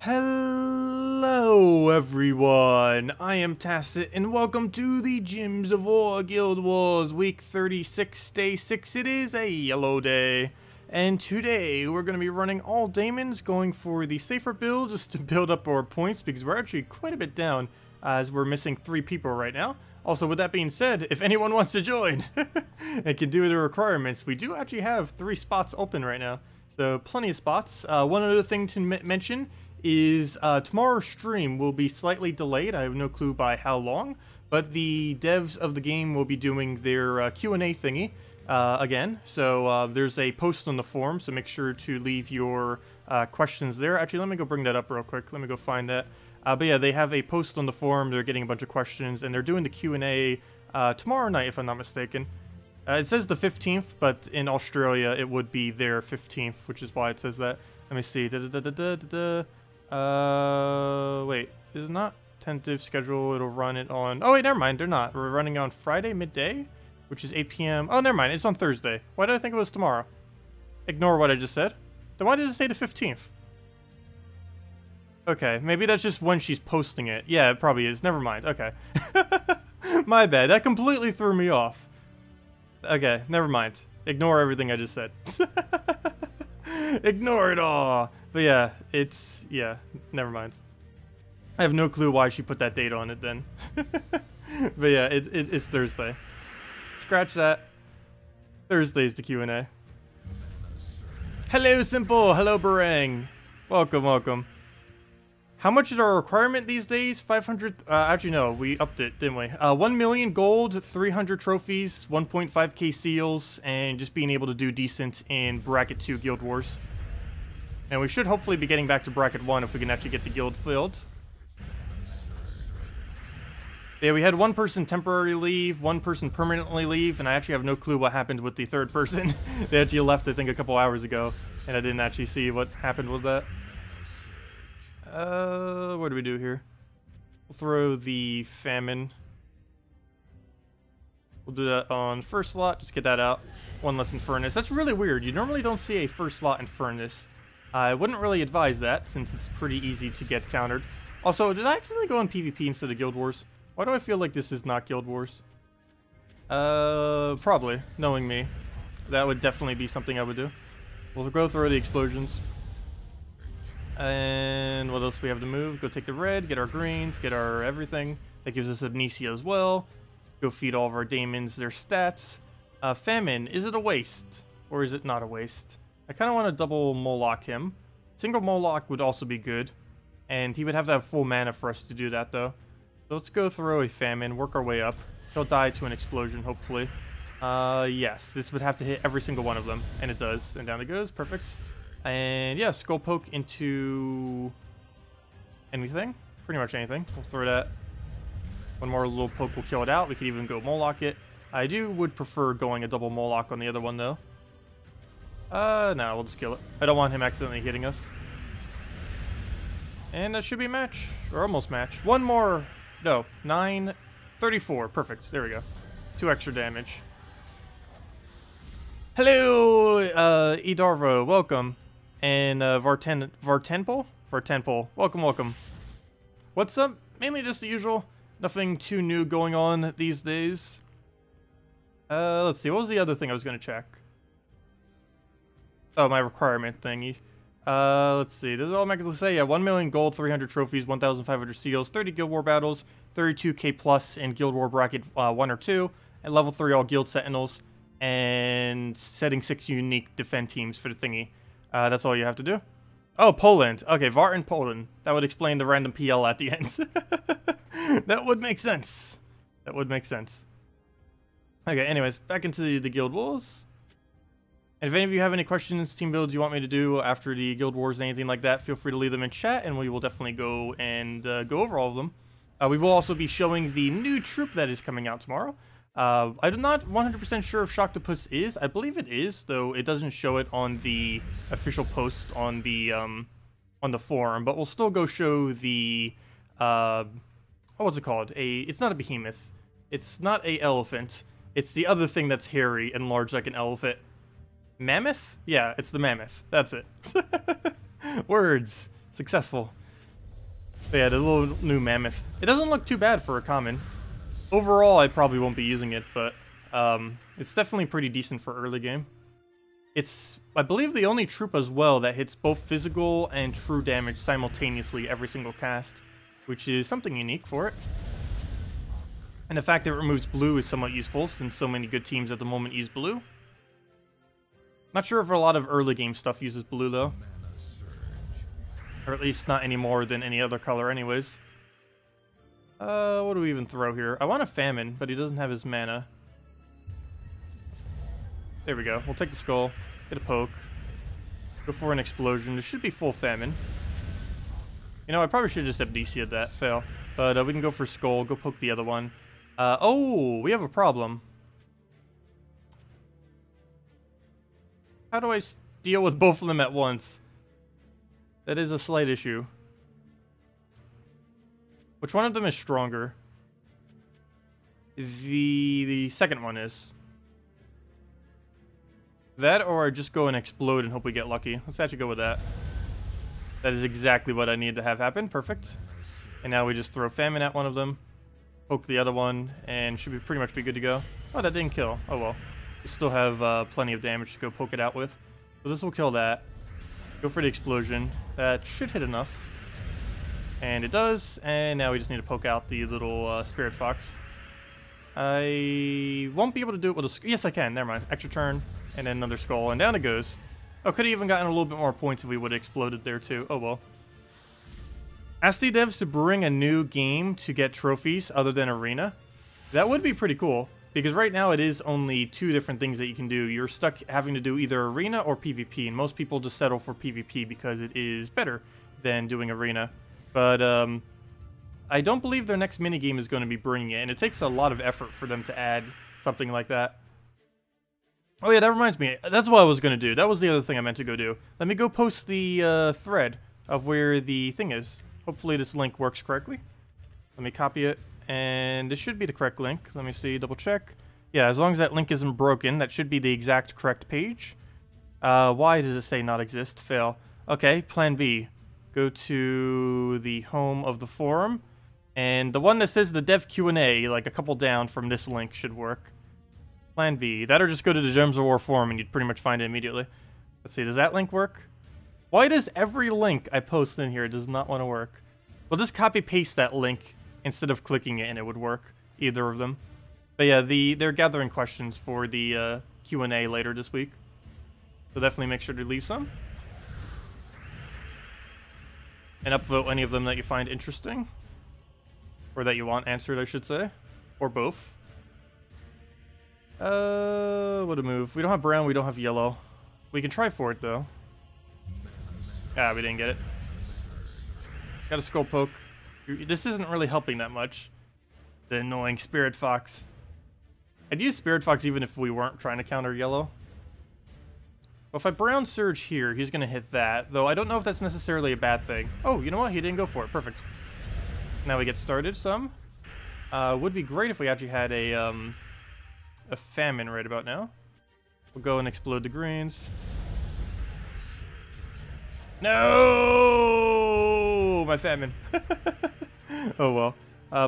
Hello everyone, I am Tacet and welcome to the Gyms of War Guild Wars week 36, day 6. It is a yellow day, and today we're going to be running all Daemons, going for the safer build just to build up our points because we're actually quite a bit down as we're missing 3 people right now. Also, with that being said, if anyone wants to join and can do the requirements, we do actually have 3 spots open right now, so plenty of spots. One other thing to mention is tomorrow's stream will be slightly delayed. I have no clue by how long, but the devs of the game will be doing their Q&A thingy again. So there's a post on the forum, so make sure to leave your questions there. Actually, let me go bring that up real quick. Let me go find that. But yeah, they have a post on the forum. They're getting a bunch of questions, and they're doing the Q&A tomorrow night, if I'm not mistaken. It says the 15th, but in Australia, it would be their 15th, which is why it says that. Let me see. Wait, is not tentative schedule, it'll run it on, oh wait, never mind, they're not. We're running on Friday midday, which is 8 p.m. Oh, never mind, it's on Thursday. Why did I think it was tomorrow? Ignore what I just said. Then why does it say the 15th? Okay, maybe that's just when she's posting it. Yeah, it probably is, never mind, okay. My bad, that completely threw me off. Okay, never mind. Ignore everything I just said. Ignore it all. But yeah, yeah, never mind. I have no clue why she put that date on it then. But yeah, it's Thursday. Scratch that. Thursday's the Q&A. Hello, Simple. Hello, Barang. Welcome, welcome. How much is our requirement these days? 500, actually no, we upped it, didn't we? 1 million gold, 300 trophies, 1.5k seals, and just being able to do decent in Bracket 2 Guild Wars. And we should hopefully be getting back to Bracket 1 if we can actually get the guild filled. Yeah, we had one person temporarily leave, one person permanently leave, and I actually have no clue what happened with the third person. They actually left, I think, a couple hours ago, and I didn't actually see what happened with that. What do we do here? We'll throw the famine. We'll do that on first slot, just get that out. One less in furnace. That's really weird. You normally don't see a first slot in furnace. I wouldn't really advise that, since it's pretty easy to get countered. Also, did I accidentally go on PvP instead of Guild Wars? Why do I feel like this is not Guild Wars? Probably, knowing me. That would definitely be something I would do. We'll go through the explosions. And what else do we have to move? Go take the red, get our greens, get our everything. That gives us amnesia as well. Go feed all of our Daemons their stats. Famine, is it a waste? Or is it not a waste? I kind of want to double Moloch him. Single Moloch would also be good. And he would have to have full mana for us to do that, though. So let's go throw a famine, work our way up. He'll die to an explosion, hopefully. Yes, this would have to hit every single one of them. And it does. And down it goes. Perfect. And yeah, Skull Poke into anything. Pretty much anything. We'll throw that. One more little poke will kill it out. We could even go Moloch it. I would prefer going a double Moloch on the other one, though. No, we'll just kill it. I don't want him accidentally hitting us. And that should be a match. Or almost match. One more. No. 9. 34. Perfect. There we go. 2 extra damage. Hello, Edarvo. Welcome. And Vartenpol? Welcome, welcome. What's up? Mainly just the usual. Nothing too new going on these days. Let's see. What was the other thing I was going to check? Oh, my requirement thingy. Let's see. This is all I'm going to say. Yeah, 1 million gold, 300 trophies, 1,500 seals, 30 Guild War battles, 32k plus in Guild War bracket 1 or 2, and level 3 all guild sentinels, and setting 6 unique defend teams for the thingy. That's all you have to do. Oh, Poland. Okay, Var in Poland. That would explain the random PL at the end. That would make sense. That would make sense. Okay, anyways, back into the Guild Wars. And if any of you have any questions, team builds you want me to do after the Guild Wars, anything like that, feel free to leave them in chat, and we will definitely go and go over all of them. We will also be showing the new troop that is coming out tomorrow. I'm not 100% sure if Shocktopus is. I believe it is, though it doesn't show it on the official post on the forum. But we'll still go show the what's it called? It's not a behemoth. It's not a elephant. It's the other thing that's hairy and large like an elephant. Mammoth? Yeah, it's the mammoth. That's it. Words. Successful. But yeah, the little new mammoth. It doesn't look too bad for a common. Overall, I probably won't be using it, but it's definitely pretty decent for early game. It's, I believe, the only troop as well that hits both physical and true damage simultaneously every single cast, which is something unique for it. And the fact that it removes blue is somewhat useful, since so many good teams at the moment use blue. Not sure if a lot of early game stuff uses blue, though. Or at least not any more than any other color anyways. What do we even throw here? I want a famine, but he doesn't have his mana. There we go. We'll take the skull, get a poke, go for an explosion. This should be full famine. You know, I probably should just have DC at that. Fail. But we can go for skull, go poke the other one. Oh, we have a problem. How do I deal with both of them at once? That is a slight issue. Which one of them is stronger? The second one is. That, or I just go and explode and hope we get lucky. Let's actually go with that. That is exactly what I need to have happen. Perfect. And now we just throw famine at one of them. Poke the other one, and should be pretty much be good to go. Oh, that didn't kill. Oh well. We still have plenty of damage to go poke it out with. So this will kill that. Go for the explosion. That should hit enough. And it does. And now we just need to poke out the little spirit fox. I won't be able to do it with a... Yes, I can. Never mind. Extra turn. And then another skull. And down it goes. Oh, could have even gotten a little bit more points if we would have exploded there too. Oh well. Ask the devs to bring a new game to get trophies other than Arena. That would be pretty cool. Because right now it is only 2 different things that you can do. You're stuck having to do either Arena or PvP. And most people just settle for PvP because it is better than doing Arena. But I don't believe their next minigame is going to be bringing it. And it takes a lot of effort for them to add something like that. Oh yeah, that reminds me. That's what I was going to do. That was the other thing I meant to go do. Let me go post the thread of where the thing is. Hopefully this link works correctly. Let me copy it. And this should be the correct link. Let me see, double check. Yeah, as long as that link isn't broken, that should be the exact correct page. Why does it say not exist? Fail. Okay, plan B. Go to the home of the forum. And the one that says the dev Q&A, like a couple down from this link, should work. Plan B. That or just go to the Gems of War forum and you'd pretty much find it immediately. Let's see, does that link work? Why does every link I post in here does not want to work? We'll just copy-paste that link instead of clicking it and it would work. Either of them. But yeah, they're gathering questions for the Q&A later this week. So definitely make sure to leave some. And upvote any of them that you find interesting. Or that you want answered, I should say. Or both. What a move. We don't have brown, we don't have yellow. We can try for it, though. Ah, we didn't get it. Got a skull poke. This isn't really helping that much. The annoying Spirit Fox. I'd use Spirit Fox even if we weren't trying to counter yellow. But if I brown surge here, he's going to hit that. Though I don't know if that's necessarily a bad thing. Oh, you know what? He didn't go for it. Perfect. Now we get started some. Would be great if we actually had a famine right about now. We'll go and explode the greens. No! My famine. Oh well.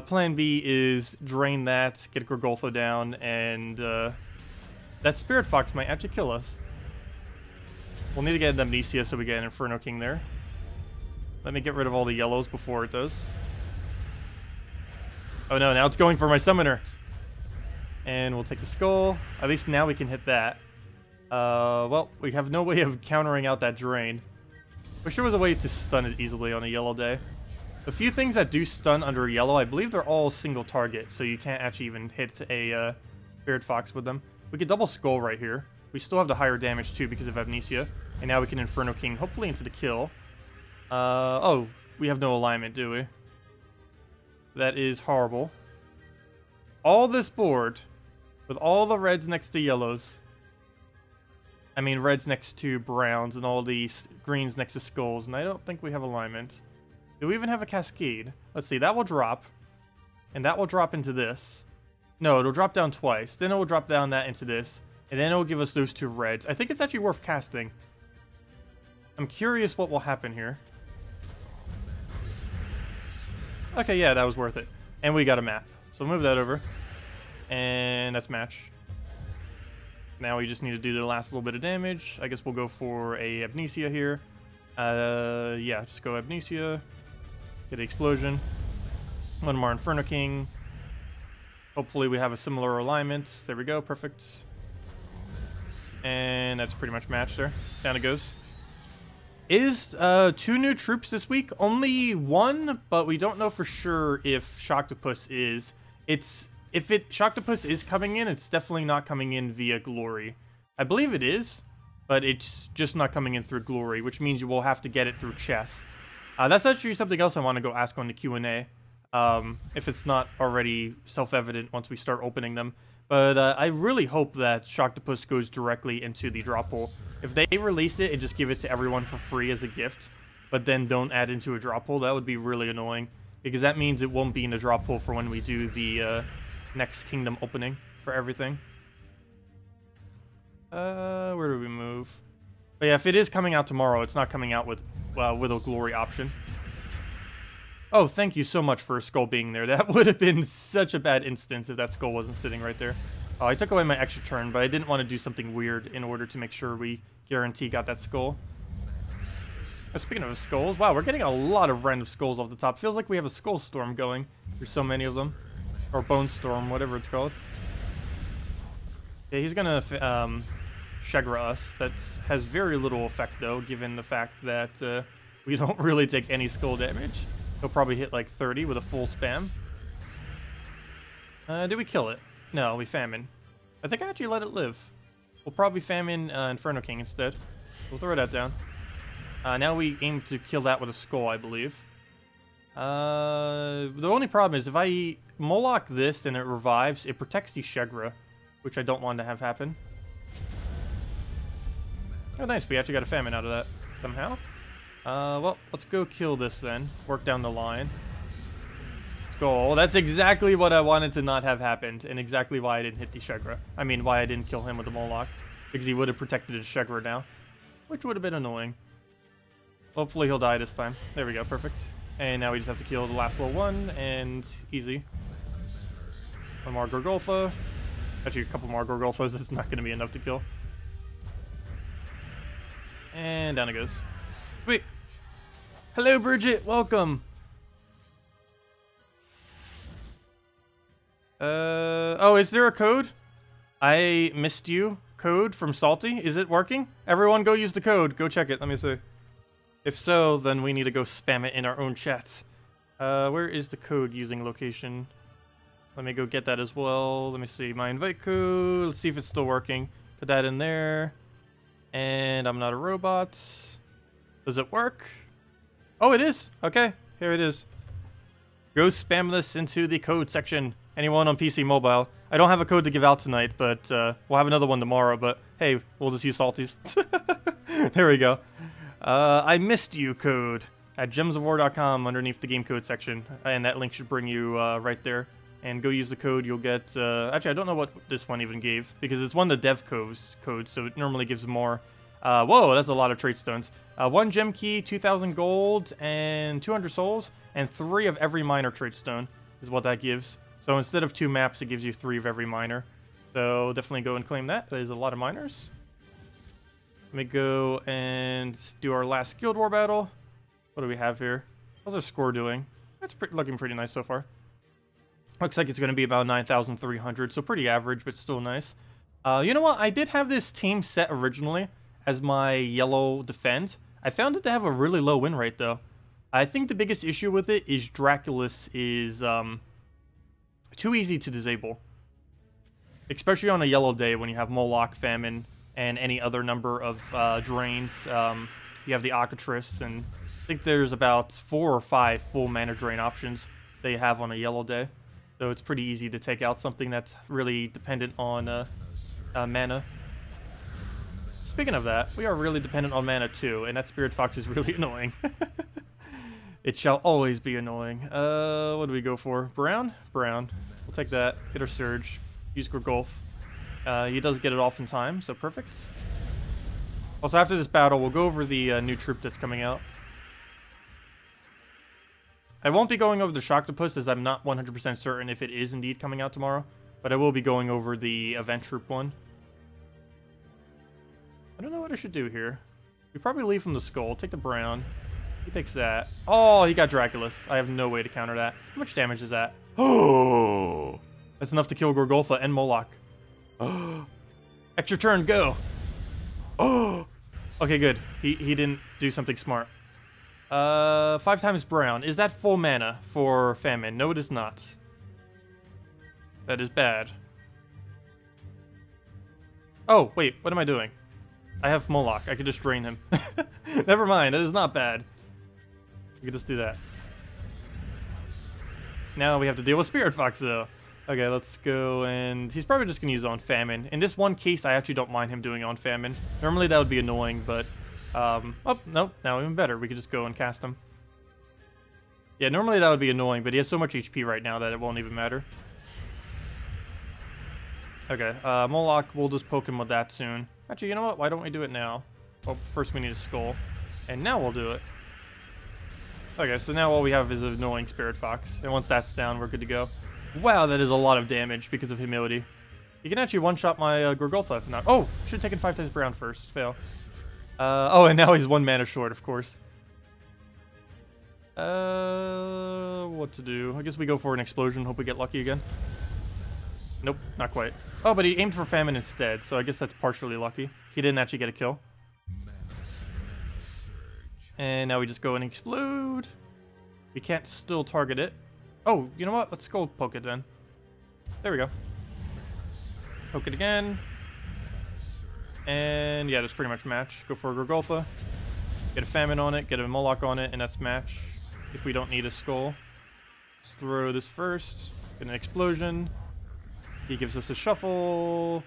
Plan B is drain that, get Gorgoltha down, and that Spirit Fox might actually kill us. We'll need to get Amnesia so we get an Inferno King there. Let me get rid of all the yellows before it does. Oh no, now it's going for my Summoner. And we'll take the Skull. At least now we can hit that. Well, we have no way of countering out that drain. Wish there was a way to stun it easily on a yellow day. The few things that do stun under yellow, I believe they're all single target, so you can't actually even hit a Spirit Fox with them. We could double Skull right here. We still have the higher damage too because of Amnesia. And now we can Inferno King, hopefully into the kill. Oh, we have no alignment, do we? That is horrible. All this board, with all the reds next to yellows. I mean, reds next to browns and all these greens next to skulls, and I don't think we have alignment. Do we even have a cascade? Let's see, that will drop. And that will drop into this. No, it'll drop down twice. Then it will drop down that into this. And then it will give us those 2 reds. I think it's actually worth casting. I'm curious what will happen here. Okay, yeah, that was worth it. And we got a map. So move that over. And that's match. Now we just need to do the last little bit of damage. I guess we'll go for a Amnesia here. Yeah, just go Amnesia. Get the explosion. One more Inferno King. Hopefully we have a similar alignment. There we go, perfect. And that's pretty much matched there. Down it goes. Is 2 new troops this week? Only 1, but we don't know for sure if Shocktopus is. If Shocktopus is coming in, it's definitely not coming in via Glory. I believe it is, but it's just not coming in through Glory, which means you will have to get it through chess. That's actually something else I want to go ask on the Q&A, if it's not already self-evident once we start opening them. But I really hope that Shocktopus goes directly into the drop hole. If they release it and just give it to everyone for free as a gift, but then don't add into a drop hole, that would be really annoying. Because that means it won't be in the drop hole for when we do the next kingdom opening for everything. Where do we move? But yeah, if it is coming out tomorrow, it's not coming out with a glory option. Oh, thank you so much for a skull being there. That would have been such a bad instance if that skull wasn't sitting right there. Oh, I took away my extra turn, but I didn't want to do something weird in order to make sure we guarantee got that skull. Speaking of skulls, wow, we're getting a lot of random skulls off the top. Feels like we have a skull storm going. There's so many of them. Or bone storm, whatever it's called. Yeah, he's gonna Shagra us. That has very little effect, though, given the fact that we don't really take any skull damage. He'll probably hit like 30 with a full spam. Did we kill it? No, we famine. I think I actually let it live. We'll probably famine Inferno King instead. We'll throw that down. Now we aim to kill that with a skull, I believe. The only problem is if I Moloch this and it revives, it protects the Shagra, which I don't want to have happen. Oh, nice. We actually got a famine out of that somehow. Well, let's go kill this then. Work down the line. Skull. That's exactly what I wanted to not have happened, and exactly why I didn't hit the Shagra. I mean, why I didn't kill him with the Moloch. Because he would have protected his Shagra now, which would have been annoying. Hopefully he'll die this time. There we go, perfect. And now we just have to kill the last little one, and easy. One more Gorgolfa. Actually, a couple more Gorgolfas. That's not going to be enough to kill. And down it goes. Wait. Hello, Bridget. Welcome. Oh, is there a code? I missed you. Code from Salty. Is it working? Everyone go use the code. Go check it. Let me see. If so, then we need to go spam it in our own chats. Where is the code using location? Let me go get that as well. Let me see. My invite code. Let's see if it's still working. Put that in there. And I'm not a robot. Does it work? Oh, it is. Okay. Here it is. Go spam this into the code section. Anyone on PC Mobile. I don't have a code to give out tonight, but we'll have another one tomorrow. But hey, we'll just use Salties. There we go. I missed you code at gemsofwar.com underneath the game code section, and that link should bring you right there. And go use the code. You'll get actually I don't know what this one even gave because it's one of the dev codes, so it normally gives more. Whoa, that's a lot of trait stones. 1 gem key, 2,000 gold, and 200 souls, and 3 of every minor trait stone is what that gives. So instead of 2 maps, it gives you 3 of every minor. So definitely go and claim that. There's a lot of minors. Let me go and do our last Guild War battle. What do we have here? How's our score doing? That's looking pretty nice so far. Looks like it's going to be about 9,300, so pretty average, but still nice. You know what? I did have this team set originally as my yellow defend. I found it to have a really low win rate, though. I think the biggest issue with it is Draculus is too easy to disable. Especially on a yellow day when you have Moloch, Famine, and any other number of drains. You have the Occatrice, and I think there's about 4 or 5 full mana drain options that you have on a yellow day. So it's pretty easy to take out something that's really dependent on mana. Speaking of that, we are really dependent on mana too, and that Spirit Fox is really annoying. It shall always be annoying. What do we go for? Brown? Brown. We'll take that. Get our Surge. Use Gorgolf. He does get it off in time, so perfect. Also, after this battle, we'll go over the new troop that's coming out. I won't be going over the Shocktopus as I'm not 100% certain if it is indeed coming out tomorrow. But I will be going over the Event Troop one. I don't know what I should do here. We probably leave from the Skull. Take the Brown. He takes that. Oh, he got Draculus. I have no way to counter that. How much damage is that? Oh, that's enough to kill Gorgolfa and Moloch. Oh, extra turn, go. Oh, okay, good. He didn't do something smart. 5 times Brown. Is that full mana for Famine? No, it is not. That is bad. Oh, wait, what am I doing? I have Moloch. I could just drain him. Never mind, that is not bad. We could just do that. Now we have to deal with Spirit Fox, though. Okay, let's go, and he's probably just going to use On Famine. In this one case, I actually don't mind him doing On Famine. Normally that would be annoying, but... oh, no, now even better. We could just go and cast him. Yeah, normally that would be annoying, but he has so much HP right now that it won't even matter. Okay, Moloch, we'll just poke him with that soon. Actually, you know what? Why don't we do it now? Well, first we need a Skull. And now we'll do it. Okay, so now all we have is an annoying Spirit Fox. And once that's down, we're good to go. Wow, that is a lot of damage because of Humility. You can actually one-shot my Gorgolfa if not. Oh, should have taken 5 times Brown first. Fail. Oh, and now he's 1 mana short, of course. What to do? I guess we go for an Explosion. Hope we get lucky again. Nope, not quite. Oh, but he aimed for Famine instead, so I guess that's partially lucky. He didn't actually get a kill. And now we just go and explode. We can't still target it. Oh, you know what? Let's go poke it then. There we go. Poke it again. And yeah, that's pretty much match. Go for a Gorgolfa. Get a Famine on it, get a Moloch on it, and that's match. If we don't need a Skull. Let's throw this first. Get an Explosion. He gives us a Shuffle.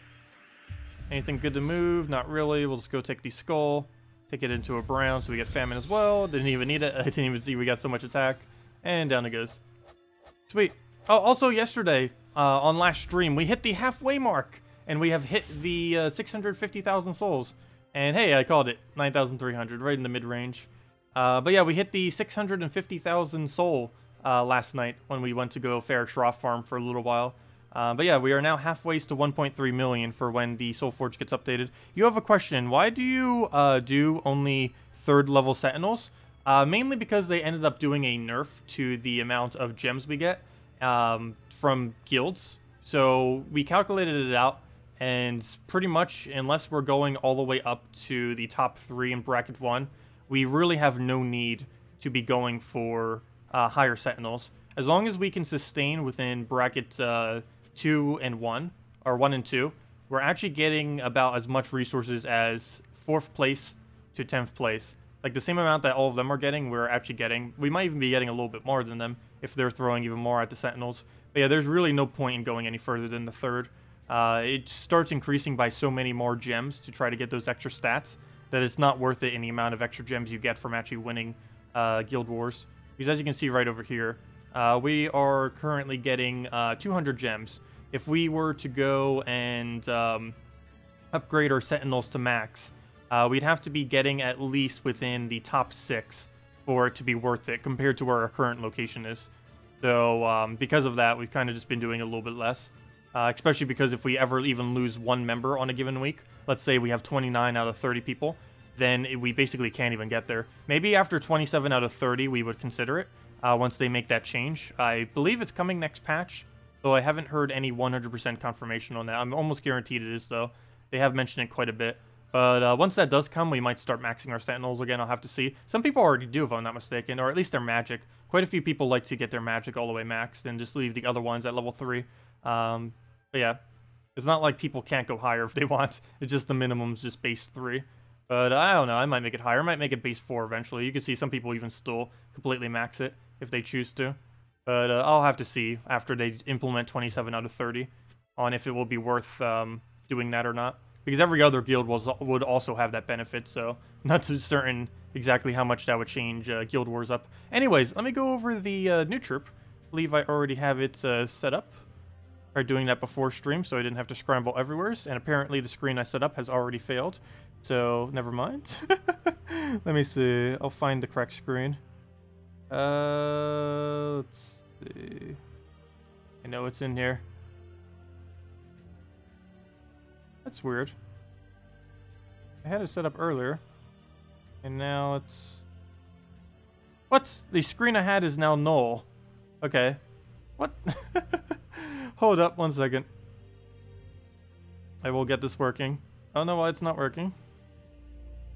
Anything good to move? Not really. We'll just go take the Skull. Take it into a Brown so we get Famine as well. Didn't even need it. I didn't even see we got so much attack. And down it goes. Sweet. Oh, also yesterday, on last stream, we hit the halfway mark. And we have hit the 650,000 souls. And hey, I called it. 9,300, right in the mid-range. But yeah, we hit the 650,000 soul last night when we went to go Fair Shroff farm for a little while. But yeah, we are now halfway to 1.3 million for when the Soul Forge gets updated. You have a question. Why do you do only 3rd level Sentinels? Mainly because they ended up doing a nerf to the amount of gems we get from guilds. So we calculated it out, and pretty much, unless we're going all the way up to the top 3 in bracket 1, we really have no need to be going for higher Sentinels. As long as we can sustain within bracket 2 and 1, or 1 and 2, we're actually getting about as much resources as 4th place to 10th place. Like the same amount that all of them are getting, we're actually getting. We might even be getting a little bit more than them if they're throwing even more at the Sentinels. But yeah, there's really no point in going any further than the 3rd. It starts increasing by so many more gems to try to get those extra stats that it's not worth it in the amount of extra gems you get from actually winning Guild Wars. Because as you can see right over here, we are currently getting 200 gems. If we were to go and upgrade our Sentinels to max, we'd have to be getting at least within the top 6 for it to be worth it compared to where our current location is. So because of that, we've kind of just been doing a little bit less. Especially because if we ever even lose 1 member on a given week, let's say we have 29 out of 30 people, then we basically can't even get there. Maybe after 27 out of 30, we would consider it once they make that change. I believe it's coming next patch, though I haven't heard any 100% confirmation on that. I'm almost guaranteed it is, though. They have mentioned it quite a bit. But once that does come, we might start maxing our Sentinels again. I'll have to see. Some people already do, if I'm not mistaken, or at least their magic. Quite a few people like to get their magic all the way maxed and just leave the other ones at level 3. But yeah, it's not like people can't go higher if they want. It's just the minimum's just base 3. But I don't know. I might make it higher. I might make it base 4 eventually. You can see some people even still completely max it if they choose to. But I'll have to see after they implement 27 out of 30 on if it will be worth doing that or not. Because every other guild would also have that benefit, so not too certain exactly how much that would change Guild Wars up. Anyways, let me go over the new troop. I believe I already have it set up. Tried doing that before stream, so I didn't have to scramble everywhere. And apparently the screen I set up has already failed. So, never mind. Let me see. I'll find the correct screen. Let's see. I know it's in here. That's weird. I had it set up earlier. And now it's... What? The screen I had is now null. Okay. What? Hold up 1 second. I will get this working. I don't know why it's not working.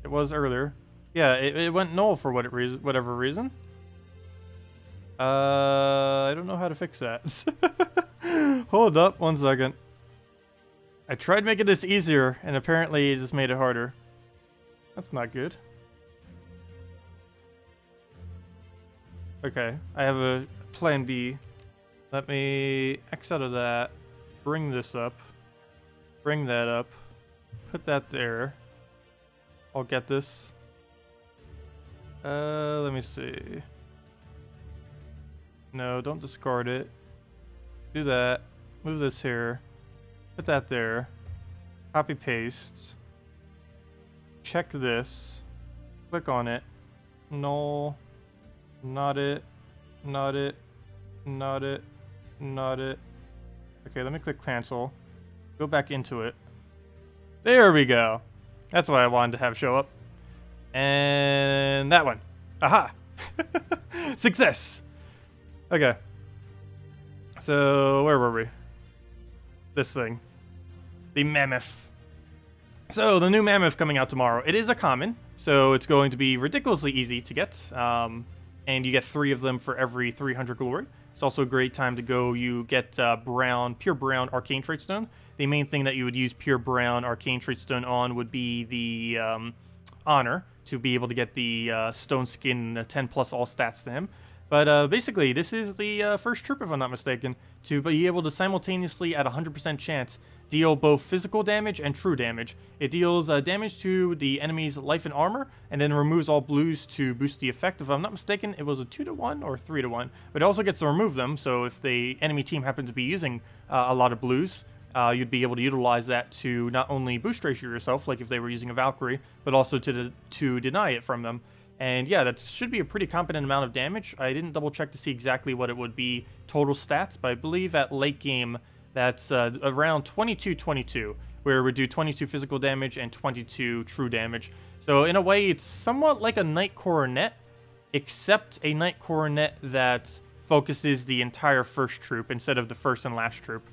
It was earlier. Yeah, it went null for whatever reason. I don't know how to fix that. Hold up 1 second. I tried making this easier, and apparently it just made it harder. That's not good. Okay, I have a plan B. Let me X out of that. Bring this up. Bring that up. Put that there. I'll get this. Let me see. No, don't discard it. Do that. Move this here. Put that there. Copy paste. Check this. Click on it. Null. Not it. Not it. Not it. Not it. Okay, let me click cancel. Go back into it. There we go. That's what I wanted to have show up. And that one. Aha! Success! Okay. So, where were we? This thing. The mammoth. So, the new mammoth coming out tomorrow. It is a common, so it's going to be ridiculously easy to get. And you get 3 of them for every 300 glory. It's also a great time to go. You get pure brown arcane trait stone. The main thing that you would use pure brown arcane trait stone on would be the honor, to be able to get the stone skin 10 plus all stats to him. But basically, this is the first troop, if I'm not mistaken, to be able to simultaneously, at 100% chance, deal both physical damage and true damage. It deals damage to the enemy's life and armor, and then removes all blues to boost the effect. If I'm not mistaken, it was a 2-to-1 or 3-to-1. But it also gets to remove them, so if the enemy team happens to be using a lot of blues, you'd be able to utilize that to not only boost ratio yourself, like if they were using a Valkyrie, but also to deny it from them. And yeah, that should be a pretty competent amount of damage. I didn't double check to see exactly what it would be total stats, but I believe at late game that's around 22-22, where it would do 22 physical damage and 22 true damage. So in a way, it's somewhat like a Knight Coronet, except a Knight Coronet that focuses the entire first troop instead of the first and last troop.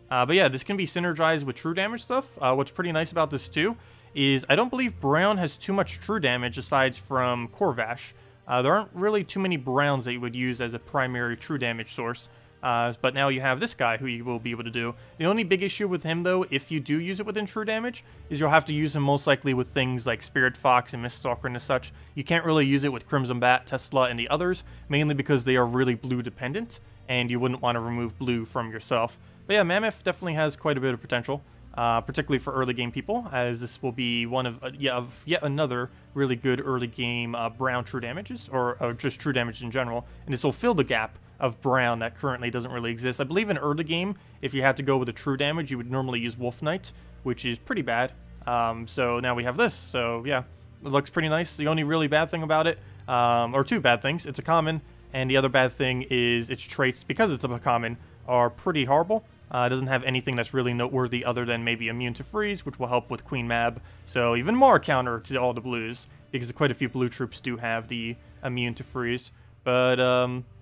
But yeah, this can be synergized with true damage stuff. What's pretty nice about this too is I don't believe brown has too much true damage aside from Corvash. There aren't really too many browns that you would use as a primary true damage source. But now you have this guy who you will be able to do. The only big issue with him, though, if you do use it within true damage, is you'll have to use him most likely with things like Spirit Fox and Miststalker and such. You can't really use it with Crimson Bat, Tesla, and the others, mainly because they are really blue dependent, and you wouldn't want to remove blue from yourself. But yeah, Mammoth definitely has quite a bit of potential. Particularly for early game people, as this will be one of yet another really good early game brown true damages, or just true damage in general, and this will fill the gap of brown that currently doesn't really exist. I believe in early game, if you had to go with a true damage, you would normally use Wolf Knight, which is pretty bad. So now we have this, so yeah, it looks pretty nice. The only really bad thing about it, or two bad things, it's a common, and the other bad thing is its traits, because it's a common, are pretty horrible. It doesn't have anything that's really noteworthy other than maybe immune to freeze, which will help with Queen Mab. So even more counter to all the blues, because quite a few blue troops do have the immune to freeze. But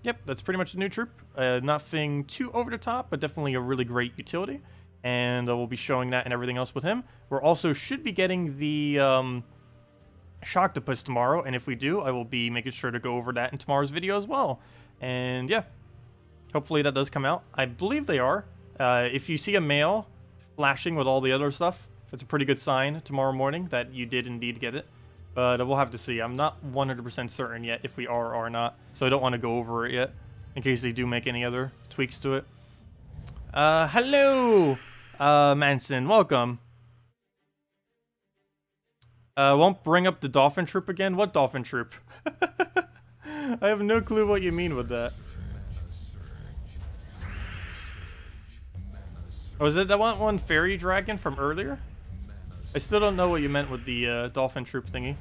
yep, that's pretty much the new troop. Nothing too over the top, but definitely a really great utility. And we'll be showing that and everything else with him. We're also should be getting the Shocktopus tomorrow, and if we do, I will be making sure to go over that in tomorrow's video as well. And yeah, hopefully that does come out. I believe they are. If you see a male flashing with all the other stuff, that's a pretty good sign tomorrow morning that you did indeed get it. But we'll have to see. I'm not 100% certain yet if we are or not, so I don't want to go over it yet, in case they do make any other tweaks to it. Hello, Manson. Welcome. Won't bring up the dolphin troop again? What dolphin troop? I have no clue what you mean with that. Oh, is it that one fairy dragon from earlier? I still don't know what you meant with the dolphin troop thingy.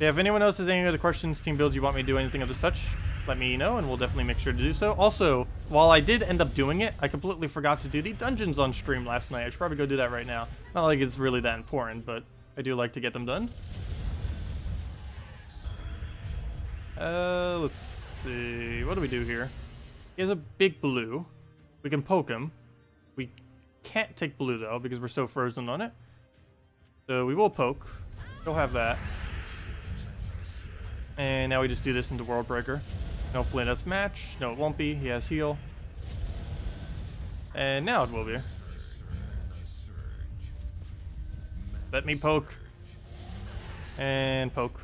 Yeah, if anyone else has any other questions, team builds you want me to do anything of the such, let me know, and we'll definitely make sure to do so. Also, while I did end up doing it, I completely forgot to do the dungeons on stream last night. I should probably go do that right now. Not like it's really that important, but I do like to get them done. Let's see. What do we do here? He has a big blue. We can poke him. We can't take blue, though, because we're so frozen on it. So we will poke. He'll have that. And now we just do this into World Breaker. Hopefully that's match. No, it won't be. He has heal. And now it will be. Let me poke. And poke.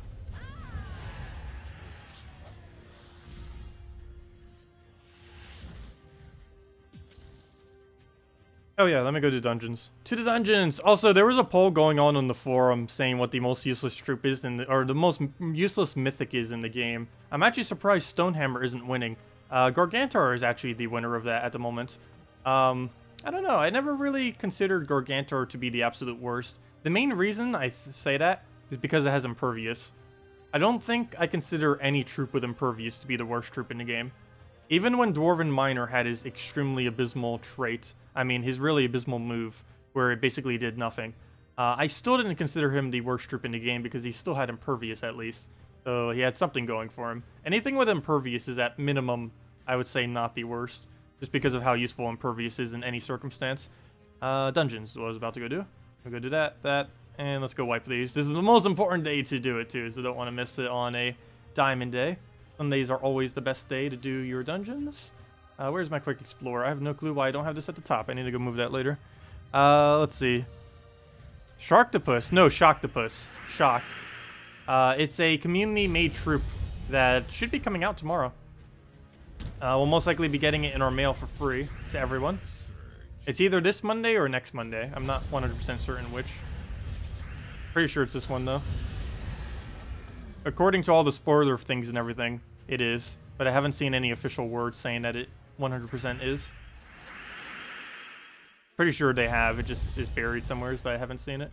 Oh yeah, let me go to dungeons. To the dungeons! Also, there was a poll going on the forum saying what the most useless troop is or the most useless mythic is in the game. I'm actually surprised Stonehammer isn't winning. Gargantor is actually the winner of that at the moment. I don't know, I never really considered Gargantor to be the absolute worst. The main reason I say that is because it has Impervious. I don't think I consider any troop with Impervious to be the worst troop in the game. Even when Dwarven Miner had his extremely abysmal trait, I mean, his really abysmal move, where it basically did nothing. I still didn't consider him the worst troop in the game because he still had Impervious at least. So he had something going for him. Anything with Impervious is at minimum, I would say, not the worst. Just because of how useful Impervious is in any circumstance. Dungeons, what I was about to go do. We'll go do that, and let's go wipe these. This is the most important day to do it too, so don't want to miss it on a Diamond Day. Sundays are always the best day to do your dungeons. Where's my quick explorer? I have no clue why I don't have this at the top. I need to go move that later. Let's see. Sharktopus. No, Shocktopus. Shock. It's a community-made troop that should be coming out tomorrow. We'll most likely be getting it in our mail for free to everyone. It's either this Monday or next Monday. I'm not 100% certain which. Pretty sure it's this one, though. According to all the spoiler things and everything, it is. But I haven't seen any official words saying that it 100% is. Pretty sure they have. It just is buried somewhere, so I haven't seen it.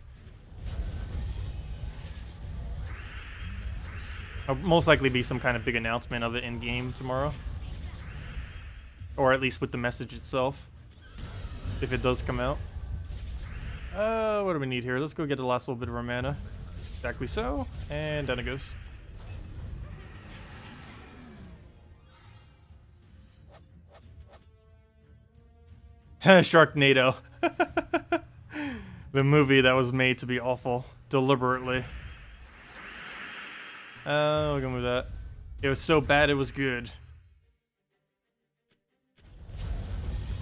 There'll most likely be some kind of big announcement of it in-game tomorrow. Or at least with the message itself. If it does come out. What do we need here? Let's go get the last little bit of our mana. Exactly so. And down it goes. Sharknado. The movie that was made to be awful. Deliberately. We're gonna move that. It was so bad it was good.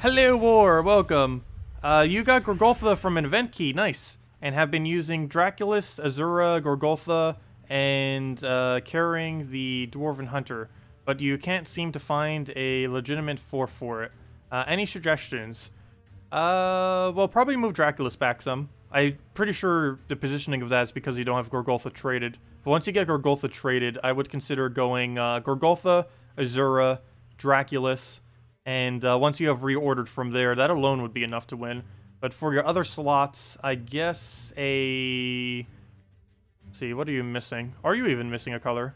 Hello, War. Welcome. You got Gorgolfa from an event key. Nice. And have been using Draculus, Azura, Gorgolfa, and carrying the Dwarven Hunter. But you can't seem to find a legitimate for it. Any suggestions? Well, probably move Draculus back some. I'm pretty sure the positioning of that is because you don't have Gorgolfa traded. But once you get Gorgolfa traded, I would consider going Gorgolfa, Azura, Draculus, and once you have reordered from there, that alone would be enough to win. But for your other slots, I guess a... Let's see, what are you missing? Are you even missing a color?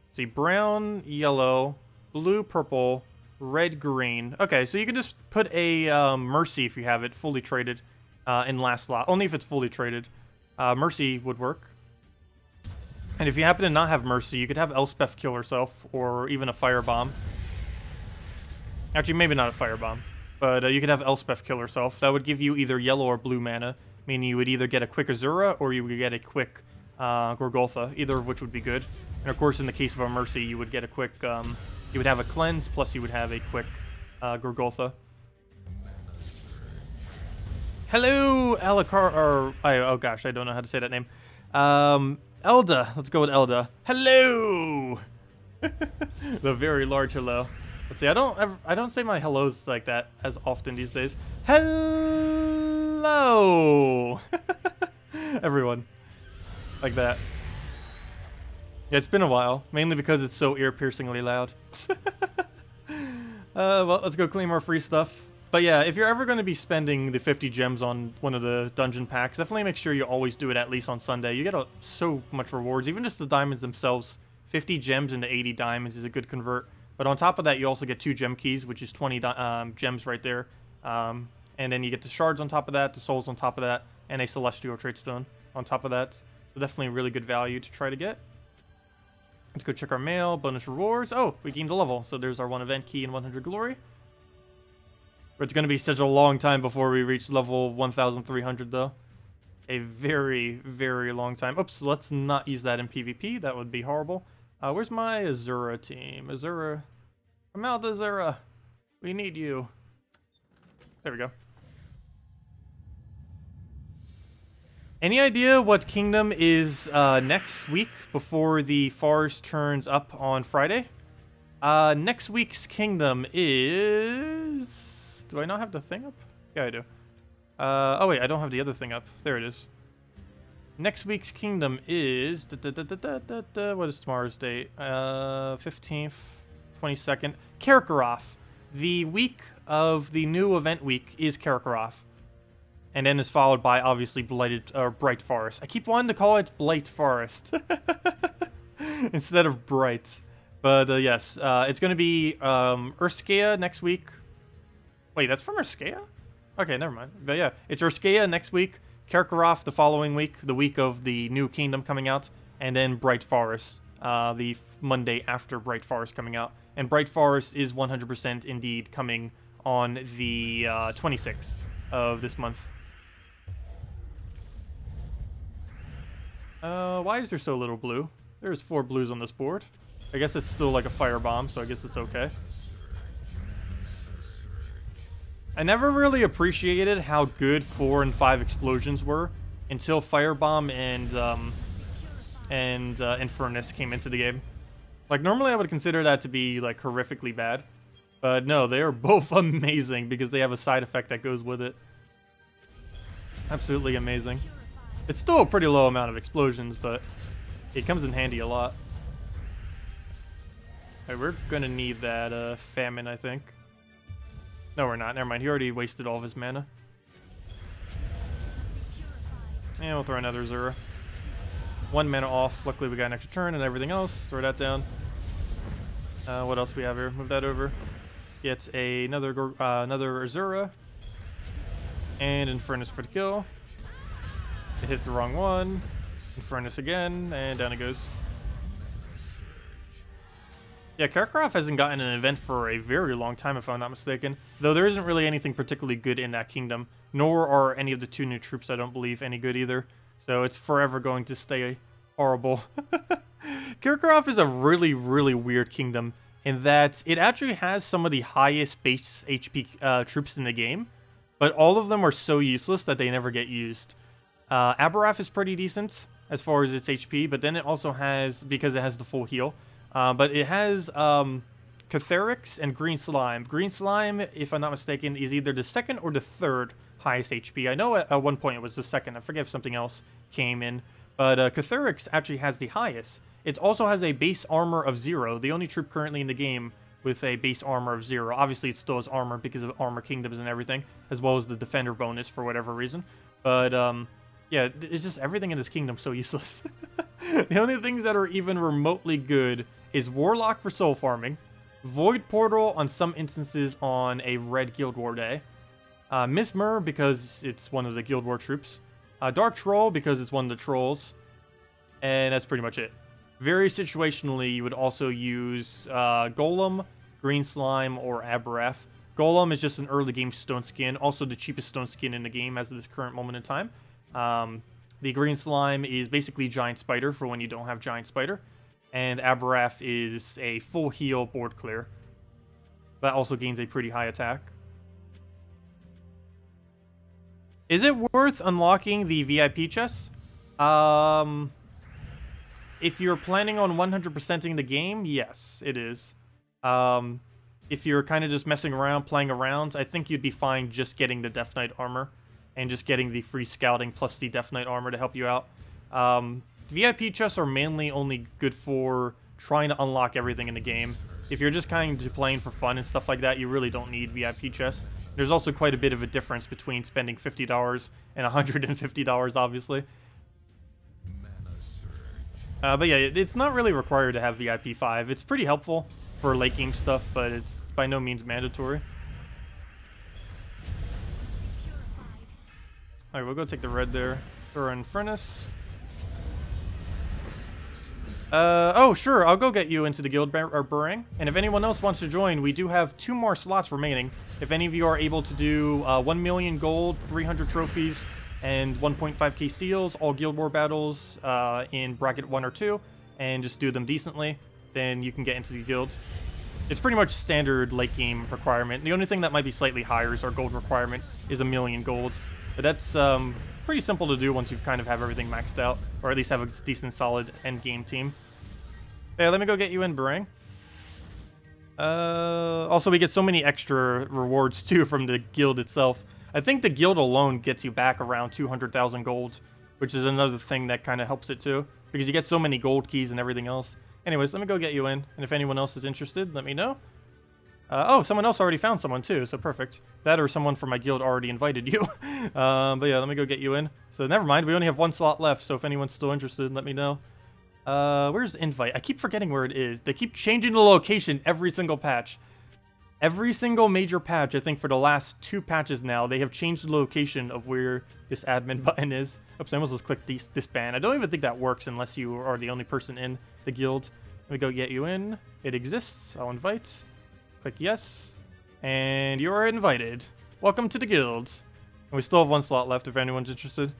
Let's see, brown, yellow, blue, purple, red, green. Okay, so you can just put a Mercy if you have it fully traded in last slot. Only if it's fully traded. Mercy would work. And if you happen to not have Mercy, you could have Elspeth kill herself, or even a Firebomb. Actually, maybe not a Firebomb. But you could have Elspeth kill herself. That would give you either yellow or blue mana, meaning you would either get a quick Azura, or you would get a quick Gorgolfa, either of which would be good. And of course, in the case of a Mercy, you would get a quick... you would have a Cleanse, plus you would have a quick Gorgolfa. Hello, oh gosh, I don't know how to say that name. Elda. Let's go with Elda. Hello! The very large hello. Let's see, I don't say my hellos like that as often these days. Hello! Everyone. Like that. Yeah, it's been a while. Mainly because it's so ear-piercingly loud. Well, let's go claim our free stuff. But yeah, if you're ever going to be spending the 50 gems on one of the dungeon packs, definitely make sure you always do it at least on Sunday. You get so much rewards, even just the diamonds themselves. 50 gems into 80 diamonds is a good convert. But on top of that, you also get 2 gem keys, which is 20 gems right there. And then you get the shards on top of that, the souls on top of that, and a celestial trait stone on top of that. So definitely a really good value to try to get. Let's go check our mail, bonus rewards. Oh, we gained a level. So there's our 1 event key and 100 glory. But it's going to be such a long time before we reach level 1,300 though. A very, very long time. Oops, let's not use that in PvP. That would be horrible. Where's my Azura team? Azura. Come out, Azura. We need you. There we go. Any idea what kingdom is next week before the forest turns up on Friday? Next week's kingdom is... Do I not have the thing up? Yeah, I do. Oh wait, I don't have the other thing up. There it is. Next week's kingdom is... What is tomorrow's date? 15th, 22nd. Karkaroth. The week of the new event week is Karkaroth. And then is followed by, obviously, Bright Forest. I keep wanting to call it Blight Forest. Instead of Bright. But yes, it's going to be Urskea next week. Wait, that's from Urskea? Okay, never mind. But yeah, it's Urskea next week, Karkaroth the following week, the week of the new kingdom coming out, and then Bright Forest, the Monday after Bright Forest coming out. And Bright Forest is 100% indeed coming on the 26th of this month. Why is there so little blue? There's 4 blues on this board. I guess it's still like a firebomb, so I guess it's okay. I never really appreciated how good 4 and 5 explosions were until Firebomb and Furnace came into the game. Like, normally I would consider that to be, like, horrifically bad. But no, they are both amazing because they have a side effect that goes with it. Absolutely amazing. It's still a pretty low amount of explosions, but it comes in handy a lot. Alright, we're gonna need that Famine, I think. No, we're not. Never mind. He already wasted all of his mana. And we'll throw another Azura. 1 mana off. Luckily, we got an extra turn and everything else. Throw that down. What else we have here? Move that over. Get another Azura. And Infernus for the kill. It hit the wrong one. Infernus again. And down it goes. Yeah, Karkaroth hasn't gotten an event for a very long time, if I'm not mistaken. Though there isn't really anything particularly good in that kingdom. Nor are any of the 2 new troops, I don't believe, any good either. So it's forever going to stay horrible. Karkaroth is a really, really weird kingdom in that it actually has some of the highest base HP troops in the game. But all of them are so useless that they never get used. Aberrath is pretty decent as far as its HP, but then it also has, because it has the full heal, but it has Catharix and Green Slime. Green Slime, if I'm not mistaken, is either the 2nd or the 3rd highest HP. I know at one point it was the 2nd. I forget if something else came in. But Catharix actually has the highest. It also has a base armor of 0. The only troop currently in the game with a base armor of 0. Obviously, it still has armor because of Armor Kingdoms and everything, as well as the Defender bonus for whatever reason. But yeah, it's just everything in this kingdom so useless. The only things that are even remotely good is Warlock for soul farming, Void Portal on some instances on a red Guild War day, Mismer because it's one of the Guild War troops, Dark Troll because it's one of the trolls, and that's pretty much it. Very situationally, you would also use Golem, Green Slime, or Aberrath. Golem is just an early game stone skin, also the cheapest stone skin in the game as of this current moment in time. The Green Slime is basically Giant Spider for when you don't have Giant Spider. And Aberrath is a full heal board clear. That also gains a pretty high attack. Is it worth unlocking the VIP chests? If you're planning on 100%ing the game, yes, it is. If you're kind of just messing around, playing around, I think you'd be fine just getting the Death Knight armor. And just getting the free scouting plus the Death Knight armor to help you out. VIP chests are mainly only good for trying to unlock everything in the game. If you're just kind of playing for fun and stuff like that, you really don't need VIP chests. There's also quite a bit of a difference between spending $50 and $150, obviously. But yeah, it's not really required to have VIP 5. It's pretty helpful for late game stuff, but it's by no means mandatory. Alright, we'll go take the red there. Throw in Furnace. Oh, sure, I'll go get you into the guild burring. And if anyone else wants to join, we do have 2 more slots remaining. If any of you are able to do 1 million gold, 300 trophies, and 1.5k seals, all Guild War battles in bracket 1 or 2, and just do them decently, then you can get into the guild. It's pretty much standard late game requirement. The only thing that might be slightly higher is our gold requirement is 1 million gold. But that's pretty simple to do once you kind of have everything maxed out, or at least have a decent solid end game team. Yeah, let me go get you in, Barang. Also, we get so many extra rewards too from the guild itself. I think the guild alone gets you back around 200,000 gold, which is another thing that kind of helps it too, because you get so many gold keys and everything else. Anyways, let me go get you in, and if anyone else is interested, let me know. Oh, someone else already found someone too, so perfect. That or someone from my guild already invited you. But yeah, let me go get you in. So never mind, we only have 1 slot left, so if anyone's still interested, let me know. Where's the invite? I keep forgetting where it is. They keep changing the location every single patch. Every single major patch, I think for the last 2 patches now, they have changed the location of where this admin button is. Oops, I almost just clicked disband. I don't even think that works unless you are the only person in the guild. Let me go get you in. It exists. I'll invite. Click yes. And you are invited. Welcome to the guild. And we still have 1 slot left if anyone's interested.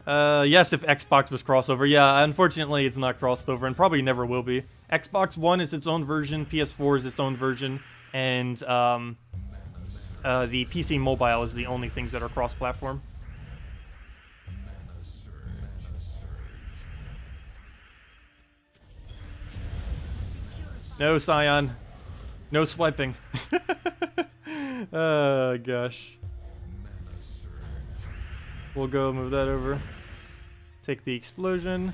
Yes, if Xbox was crossover. Yeah, unfortunately it's not crossed over and probably never will be. Xbox One is its own version, PS4 is its own version, and the PC Mobile is the only things that are cross-platform. No, Scion. No swiping. Oh, gosh. We'll go move that over. Take the explosion.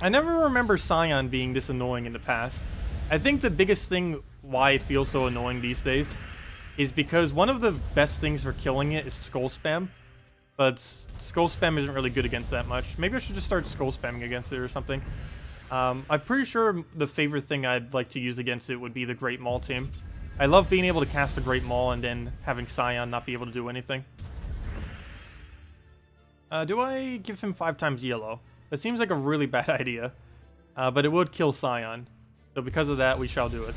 I never remember Scion being this annoying in the past. I think the biggest thing why it feels so annoying these days is because one of the best things for killing it is skull spam. But skull spam isn't really good against that much. Maybe I should just start skull spamming against it or something. I'm pretty sure the favorite thing I'd like to use against it would be the Great Maul team. I love being able to cast a Great Maul and then having Scion not be able to do anything. Do I give him 5 times yellow? That seems like a really bad idea. But it would kill Scion. So because of that, we shall do it.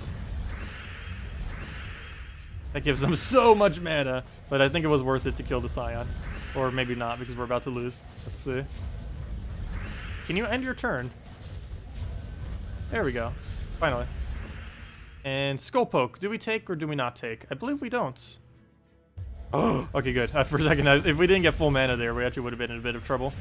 That gives them so much mana, but I think it was worth it to kill the Scion. Or maybe not, because we're about to lose. Let's see. Can you end your turn? There we go. Finally. And Skull Poke. Do we take or do we not take? I believe we don't. Oh, okay, good. For a second, if we didn't get full mana there, we actually would have been in a bit of trouble.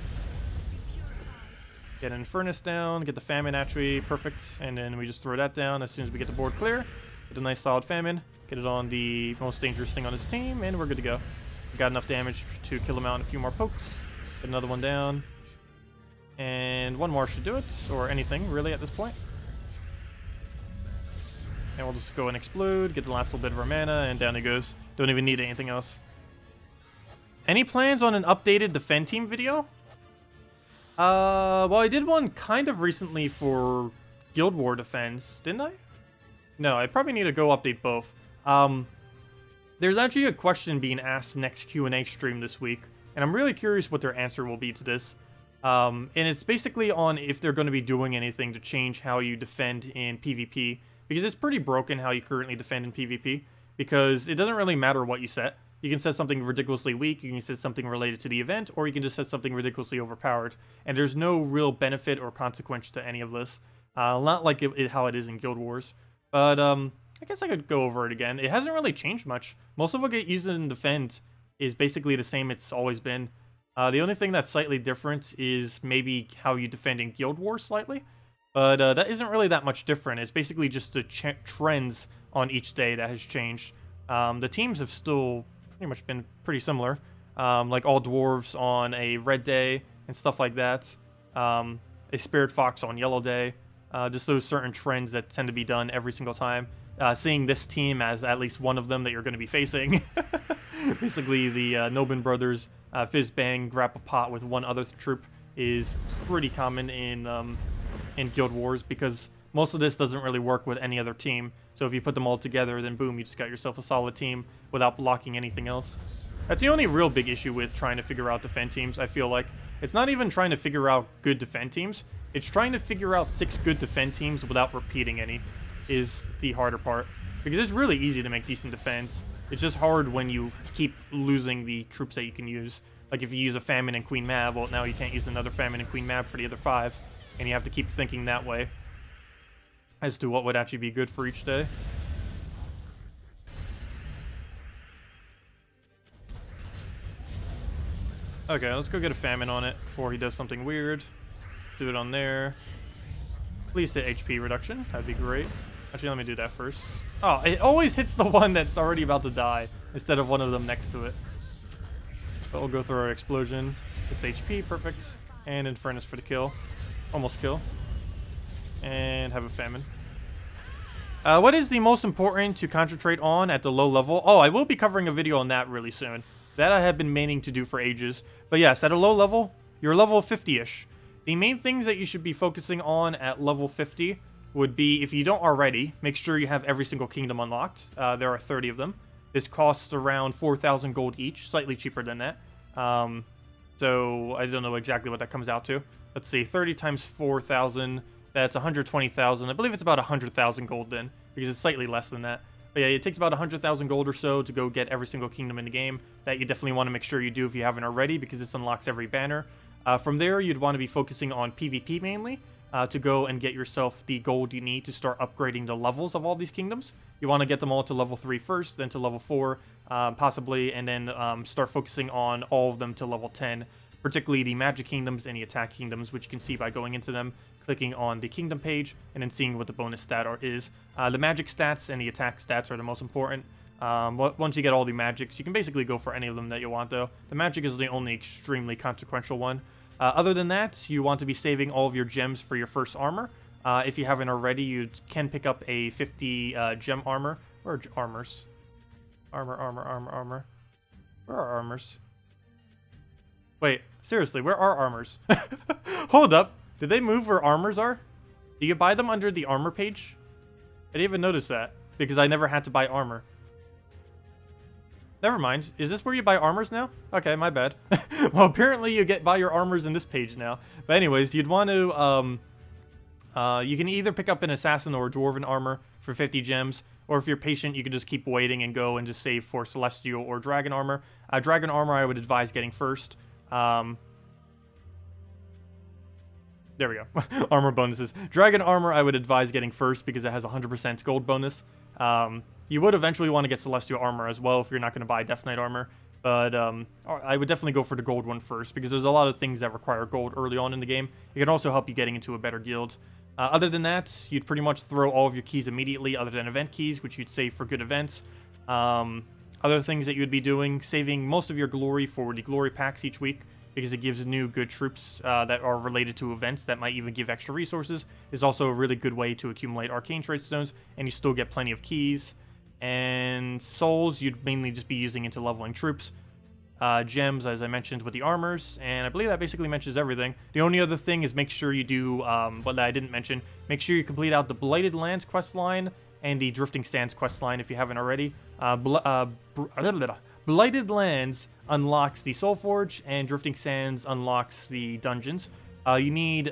Get an Furnace down, get the Famine actually, perfect. And then we just throw that down as soon as we get the board clear. Get a nice solid Famine. Get it on the most dangerous thing on his team, and we're good to go. We got enough damage to kill him out in a few more pokes. Get another one down. And 1 more should do it, or anything, really, at this point. And we'll just go and explode, get the last little bit of our mana, and down it goes. Don't even need anything else. Any plans on an updated Defend Team video? Well, I did one kind of recently for Guild War Defense, didn't I? No, I probably need to go update both. There's actually a question being asked next Q&A stream this week, and I'm really curious what their answer will be to this. And it's basically on if they're going to be doing anything to change how you defend in PvP, because it's pretty broken how you currently defend in PvP, because it doesn't really matter what you set. You can set something ridiculously weak, you can set something related to the event, or you can just set something ridiculously overpowered, and there's no real benefit or consequence to any of this. Not like how it is in Guild Wars. But I guess I could go over it again. It hasn't really changed much. Most of what get used in Defend is basically the same it's always been. The only thing that's slightly different is maybe how you defend in Guild Wars slightly. But that isn't really that much different. It's basically just the trends on each day that has changed. The teams have still pretty much been pretty similar. Like all dwarves on a red day and stuff like that. A spirit fox on yellow day. Just those certain trends that tend to be done every single time. seeing this team as at least one of them that you're going to be facing. Basically, the Nobin brothers, Fizz Bang, Grappa Pot with one other troop is pretty common in Guild Wars because most of this doesn't really work with any other team. So if you put them all together, then boom, you just got yourself a solid team without blocking anything else. That's the only real big issue with trying to figure out defend teams, I feel like. It's not even trying to figure out good defend teams. It's trying to figure out 6 good defend teams without repeating any is the harder part. Because it's really easy to make decent defense. It's just hard when you keep losing the troops that you can use. Like if you use a Famine and Queen Mab, well now you can't use another Famine and Queen Mab for the other 5. And you have to keep thinking that way as to what would actually be good for each day. Okay, let's go get a Famine on it before he does something weird. Do it on there. Please hit HP reduction. That'd be great. Actually, let me do that first. Oh, it always hits the one that's already about to die instead of one of them next to it. But we'll go through our explosion. It's HP, perfect. And Infernus for the kill. Almost kill. And have a Famine. What is the most important to concentrate on at the low level? Oh, I will be covering a video on that really soon. That I have been meaning to do for ages. But yes, at a low level, you're level 50-ish. The main things that you should be focusing on at level 50 would be, if you don't already, make sure you have every single kingdom unlocked. There are 30 of them. This costs around 4,000 gold each, slightly cheaper than that. So I don't know exactly what that comes out to. Let's see, 30 times 4,000, that's 120,000. I believe it's about 100,000 gold then, because it's slightly less than that. But yeah, it takes about 100,000 gold or so to go get every single kingdom in the game. That you definitely want to make sure you do if you haven't already, because this unlocks every banner. From there, you'd want to be focusing on PvP mainly, to go and get yourself the gold you need to start upgrading the levels of all these kingdoms. You want to get them all to level 3 first, then to level 4, possibly, and then start focusing on all of them to level 10, particularly the magic kingdoms and the attack kingdoms, which you can see by going into them, clicking on the kingdom page, and then seeing what the bonus stat is. The magic stats and the attack stats are the most important. Once you get all the magics, you can basically go for any of them that you want, though. The magic is the only extremely consequential one. Other than that, you want to be saving all of your gems for your first armor. If you haven't already, you can pick up a 50 gem armor. Where are armors? Armor. Where are armors? Wait, seriously, where are armors? Hold up. Did they move where armors are? Do you buy them under the armor page? I didn't even notice that, because I never had to buy armor. Never mind. Is this where you buy armors now? Okay, my bad. Well, apparently you buy your armors in this page now. But anyways, you'd want to, you can either pick up an assassin or a dwarven armor for 50 gems, or if you're patient, you can just keep waiting and go and just save for celestial or dragon armor. Dragon armor I would advise getting first. There we go. Armor bonuses. Dragon armor I would advise getting first because it has 100% gold bonus. You would eventually want to get celestial armor as well if you're not going to buy Death Knight armor. But I would definitely go for the gold one first because there's a lot of things that require gold early on in the game. It can also help you getting into a better guild. Other than that, you'd pretty much throw all of your keys immediately other than event keys, which you'd save for good events. Other things that you'd be doing, saving most of your glory for the glory packs each week, because it gives new good troops that are related to events that might even give extra resources. Is also a really good way to accumulate arcane trade stones, and you still get plenty of keys. And souls, you'd mainly just be using into leveling troops. Gems, as I mentioned, with the armors, and I believe that basically mentions everything. The only other thing is make sure you do, what I didn't mention, make sure you complete out the Blighted Lands questline and the Drifting Sands questline if you haven't already. Blighted Lands unlocks the Soulforge, and Drifting Sands unlocks the dungeons. You need the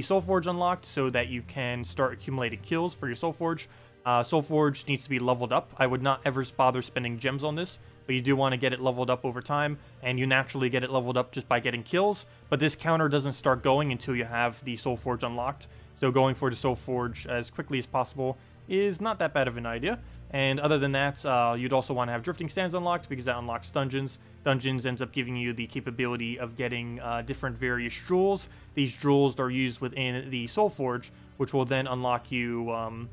Soulforge unlocked so that you can start accumulating kills for your Soulforge. Soulforge needs to be leveled up. I would not ever bother spending gems on this, but you do want to get it leveled up over time, and you naturally get it leveled up just by getting kills, but this counter doesn't start going until you have the Soulforge unlocked, so going for the Soulforge as quickly as possible is not that bad of an idea. And other than that, you'd also want to have Drifting Sands unlocked because that unlocks dungeons. Dungeons ends up giving you the capability of getting different various jewels. These jewels are used within the Soulforge, which will then unlock you...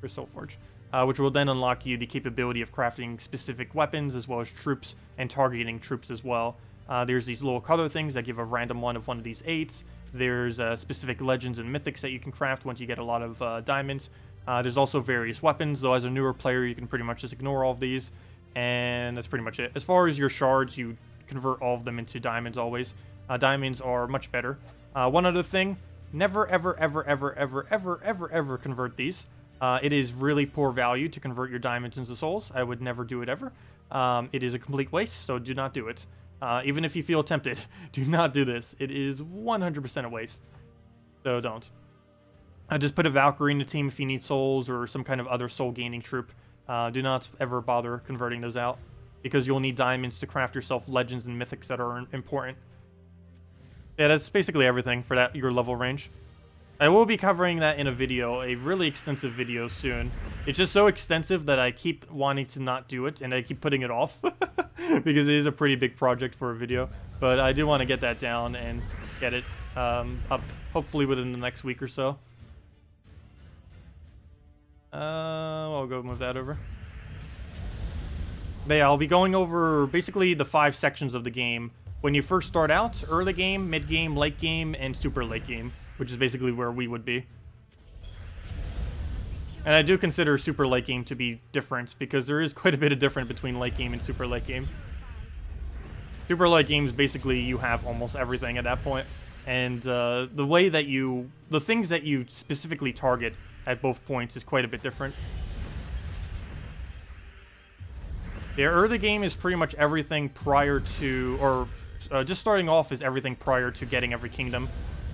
which will then unlock you the capability of crafting specific weapons as well as troops and targeting troops as well. There's these little color things that give a random one of one of these 8s. There's specific legends and mythics that you can craft once you get a lot of diamonds. There's also various weapons, though as a newer player, you can pretty much just ignore all of these, and that's pretty much it. As far as your shards, you convert all of them into diamonds always. Diamonds are much better. One other thing, never, ever, ever, ever, ever, ever, ever, ever convert these. It is really poor value to convert your diamonds into souls. I would never do it ever. It is a complete waste, so do not do it. Even if you feel tempted, do not do this. It is 100% a waste, so don't. Just put a Valkyrie in the team if you need souls or some kind of other soul gaining troop. Do not ever bother converting those out, because you'll need diamonds to craft yourself legends and mythics that are important. Yeah, that's basically everything for your level range. I will be covering that in a video, a really extensive video soon. It's just so extensive that I keep wanting to not do it, and I keep putting it off. Because it is a pretty big project for a video. But I do want to get that down and get it up, hopefully within the next week or so. I'll go move that over. But yeah, I'll be going over basically the 5 sections of the game. When you first start out, early game, mid game, late game, and super late game, which is basically where we would be. And I do consider super late game to be different, because there is quite a bit of difference between late game and super late game. Super late games, basically, you have almost everything at that point. And the way that the things that you specifically target at both points is quite a bit different. The early game is pretty much everything prior to, or just starting off is everything prior to getting every kingdom.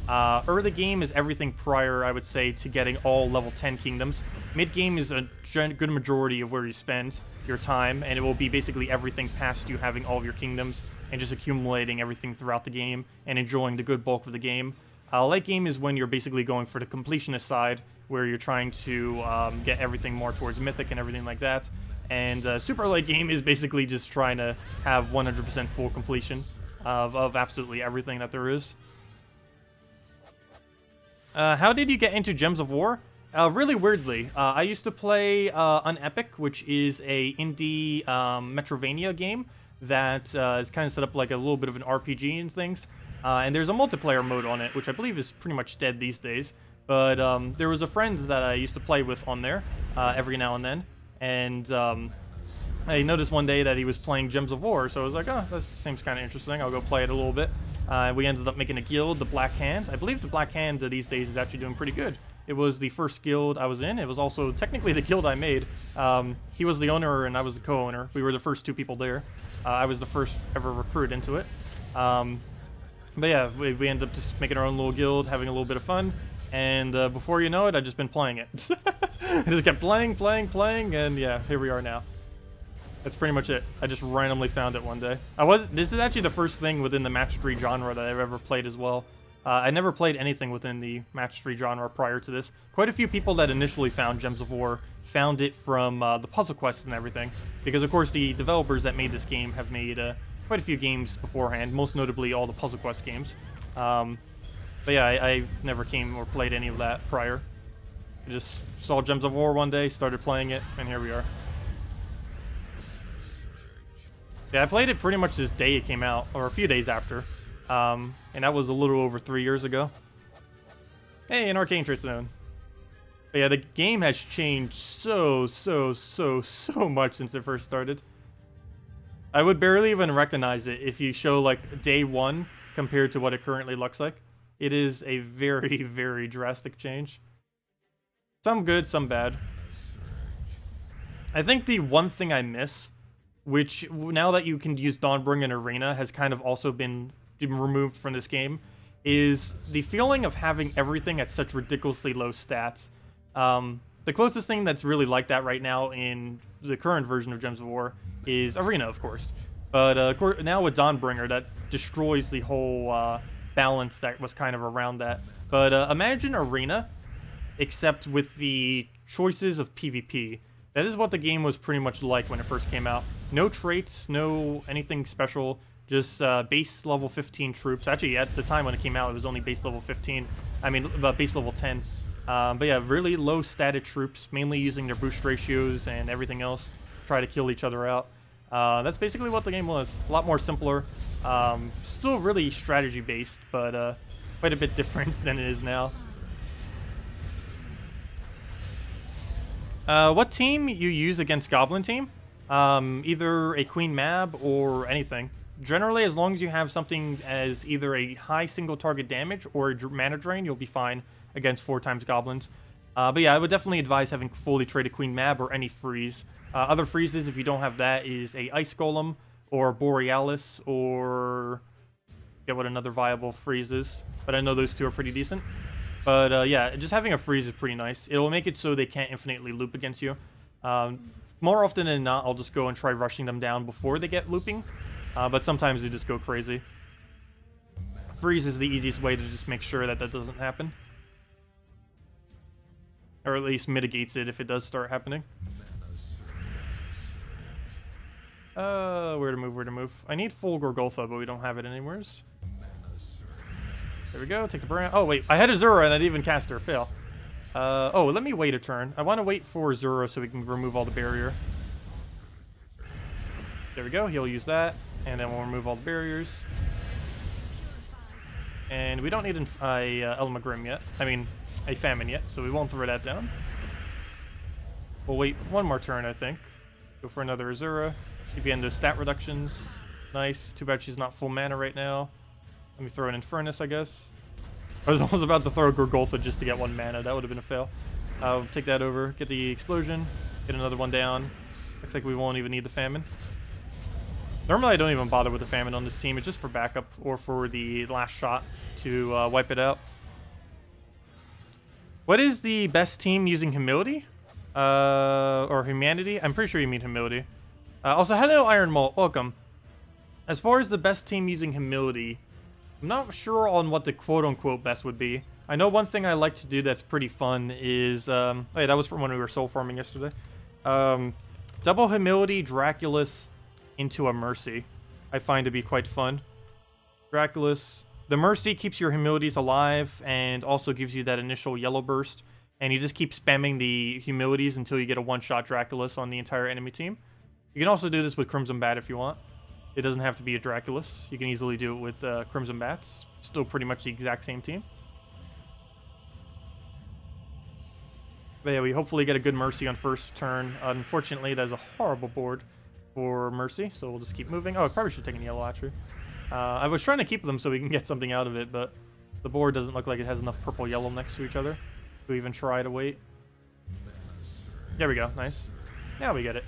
Early game is everything prior, I would say, to getting all level 10 kingdoms. Mid game is a good majority of where you spend your time, and it will be basically everything past you having all of your kingdoms and just accumulating everything throughout the game and enjoying the good bulk of the game. Late game is when you're basically going for the completionist side, where you're trying to get everything more towards mythic and everything like that. And super late game is basically just trying to have 100% full completion of absolutely everything that there is. How did you get into Gems of War? Really weirdly. I used to play Unepic, which is a indie Metrovania game that is kind of set up like a little bit of an RPG and things. And there's a multiplayer mode on it, which I believe is pretty much dead these days. But there was a friend that I used to play with on there every now and then. And I noticed one day that he was playing Gems of War, so I was like, oh, that seems kind of interesting. I'll go play it a little bit. We ended up making a guild, the Black Hand. I believe the Black Hand these days is actually doing pretty good. It was the first guild I was in. It was also technically the guild I made. He was the owner and I was the co-owner. We were the first 2 people there. I was the first ever recruit into it. But yeah, we ended up just making our own little guild, having a little bit of fun. And before you know it, I've just been playing it. I just kept playing, and yeah, here we are now. That's pretty much it. I just randomly found it one day. This is actually the first thing within the match 3 genre that I've ever played as well. I never played anything within the match 3 genre prior to this. Quite a few people that initially found Gems of War found it from the puzzle quests and everything. Because of course the developers that made this game have made quite a few games beforehand, most notably all the puzzle quest games. But yeah, I never came or played any of that prior. I just saw Gems of War one day, started playing it, and here we are. Yeah, I played it pretty much this day it came out, or a few days after. And that was a little over 3 years ago. Hey, an arcane trait zone. But yeah, the game has changed so much since it first started. I would barely even recognize it if you show, like, day 1 compared to what it currently looks like. It is a very, very drastic change. Some good, some bad. I think the one thing I miss, which now that you can use Dawnbring in Arena has kind of also been removed from this game, is the feeling of having everything at such ridiculously low stats. The closest thing that's really like that right now in the current version of Gems of War is Arena, of course. But now with Dawnbringer, that destroys the whole balance that was kind of around that. But imagine Arena, except with the choices of PvP. That is what the game was pretty much like when it first came out. No traits, no anything special, just base level 15 troops. Actually, at the time when it came out, it was only base level 15. I mean, base level 10. But yeah, really low stated troops, mainly using their boost ratios and everything else to try to kill each other out. That's basically what the game was. A lot more simpler. Still really strategy based, but quite a bit different than it is now. What team you use against Goblin team? Either a Queen Mab or anything. Generally, as long as you have something as either a high single target damage or a mana drain, you'll be fine against 4 times Goblins. But yeah, I would definitely advise having fully traded Queen Mab or any freeze. Other freezes, if you don't have that, is a Ice Golem or Borealis or... get what another viable freeze is. But I know those 2 are pretty decent. But yeah, just having a freeze is pretty nice. It'll make it so they can't infinitely loop against you. More often than not, I'll just go and try rushing them down before they get looping. But sometimes they just go crazy. Freeze is the easiest way to just make sure that that doesn't happen. Or at least mitigates it if it does start happening. Where to move? I need full Gorgolfa, but we don't have it anywhere. There we go, take the brand. Oh, wait, I had Azura and I didn't even cast her. Fail. Oh, let me wait a turn. I want to wait for Azura so we can remove all the barrier. There we go, he'll use that. And then we'll remove all the barriers. And we don't need a Elma Grim yet. I mean, a Famine yet, so we won't throw that down. We'll wait one more turn, I think. Go for another Azura. Keep you into stat reductions. Nice. Too bad she's not full mana right now. Let me throw an Infernus, I guess. I was almost about to throw Gorgolfa just to get 1 mana. That would have been a fail. I'll take that over. Get the Explosion. Get another one down. Looks like we won't even need the Famine. Normally I don't even bother with the Famine on this team. It's just for backup or for the last shot to wipe it out. What is the best team using Humility? Or Humanity? I'm pretty sure you mean Humility. Also, hello Iron Malt. Welcome. As far as the best team using Humility, I'm not sure on what the quote-unquote best would be. I know one thing I like to do that's pretty fun is... hey, that was from when we were soul farming yesterday. Double Humility Draculus into a Mercy. I find to be quite fun. Draculus. The Mercy keeps your Humilities alive and also gives you that initial yellow burst. And you just keep spamming the Humilities until you get a one-shot Draculus on the entire enemy team. You can also do this with Crimson Bat if you want. It doesn't have to be a Draculus. You can easily do it with Crimson Bats. Still pretty much the exact same team. But yeah, we hopefully get a good Mercy on first turn. Unfortunately, that is a horrible board for Mercy, so we'll just keep moving. Oh, I probably should take a yellow actually. I was trying to keep them so we can get something out of it, but the board doesn't look like it has enough purple-yellow next to each other to even try to wait. There we go, nice. Now we get it.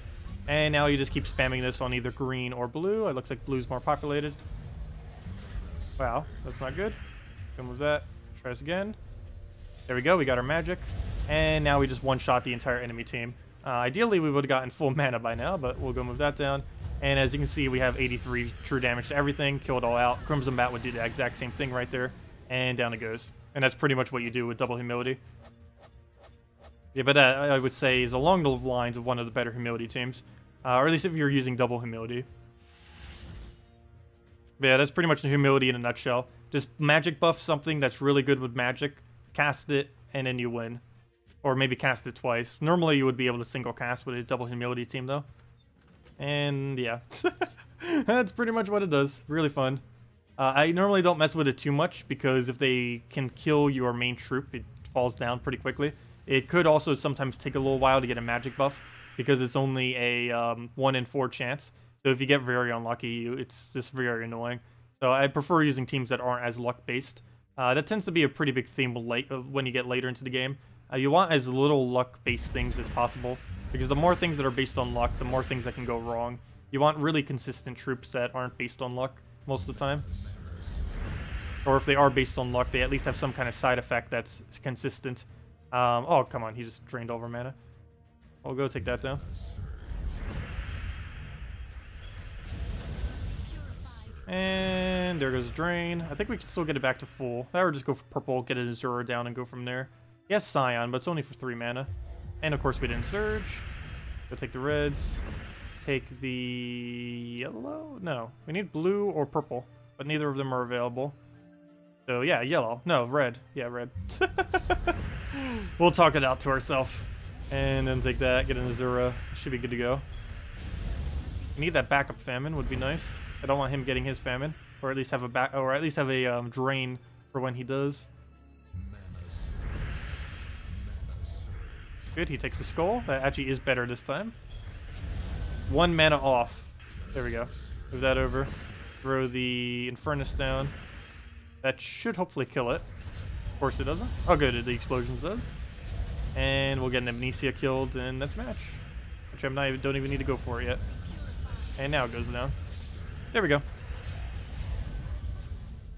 And now you just keep spamming this on either green or blue. It looks like blue's more populated. Wow, that's not good. Go move that. Try this again. There we go, we got our magic. And now we just one-shot the entire enemy team. Ideally, we would have gotten full mana by now, but we'll go move that down. And as you can see, we have 83 true damage to everything. Kill it all out. Crimson Bat would do the exact same thing right there. And down it goes. And that's pretty much what you do with double Humility. Yeah, but that, I would say, is along the lines of one of the better Humility teams. Or at least if you're using double Humility. But yeah, that's pretty much the Humility in a nutshell. Just magic buff something that's really good with magic, cast it, and then you win. Or maybe cast it twice. Normally you would be able to single cast with a double Humility team though. And yeah, that's pretty much what it does. Really fun. I normally don't mess with it too much because if they can kill your main troop, it falls down pretty quickly. It could also sometimes take a little while to get a magic buff because it's only a 1 in 4 chance. So if you get very unlucky, it's just very annoying. So I prefer using teams that aren't as luck-based. That tends to be a pretty big theme when you get later into the game. You want as little luck-based things as possible, because the more things that are based on luck, the more things that can go wrong. You want really consistent troops that aren't based on luck most of the time. Or if they are based on luck, they at least have some kind of side effect that's consistent. Oh, come on, he just drained all of our mana. I'll go take that down. And there goes the drain. I think we can still get it back to full. Or just go for purple, get an Azura down, and go from there. Yes, Scion, but it's only for 3 mana. And of course we didn't Surge. Go take the reds. Take the yellow? No, we need blue or purple, but neither of them are available. So yeah, yellow. No, red. Yeah, red. We'll talk it out to ourselves. And then take that, get an Azura. Should be good to go. We need that backup Famine, would be nice. I don't want him getting his Famine, or at least have a drain for when he does. Good, he takes the skull. That actually is better this time. 1 mana off. There we go. Move that over. Throw the Infernus down. That should hopefully kill it. Of course it doesn't. Oh good, the explosions does. And we'll get an Amnesia killed, and that's match. Which don't even need to go for it yet. And now it goes down. There we go.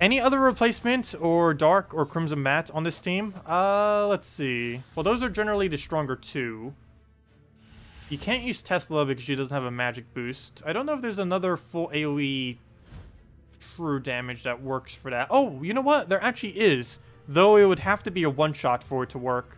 Any other replacement or Dark or Crimson Mat on this team? Let's see. Well, those are generally the stronger two. You can't use Tesla because she doesn't have a magic boost. I don't know if there's another full AoE true damage that works for that. Oh, you know what? There actually is. Though it would have to be a one-shot for it to work.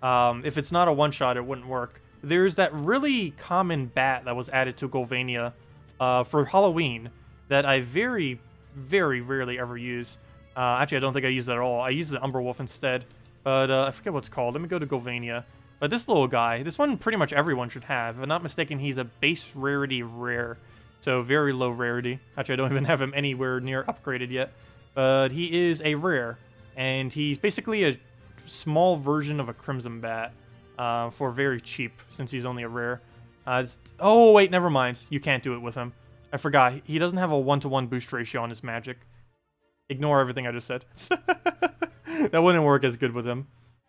If it's not a one-shot, it wouldn't work. There's that really common bat that was added to Golvania for Halloween that I very, very rarely ever use. Actually, I don't think I use that at all. I use the Umberwolf instead. But I forget what it's called. Let me go to Golvania. But this little guy, this one pretty much everyone should have. If I'm not mistaken, he's a base rarity rare. So very low rarity. Actually, I don't even have him anywhere near upgraded yet. But he is a rare. And he's basically a small version of a Crimson Bat for very cheap, since he's only a rare. Oh, wait, never mind. You can't do it with him. I forgot. He doesn't have a 1-to-1 boost ratio on his magic. Ignore everything I just said. That wouldn't work as good with him.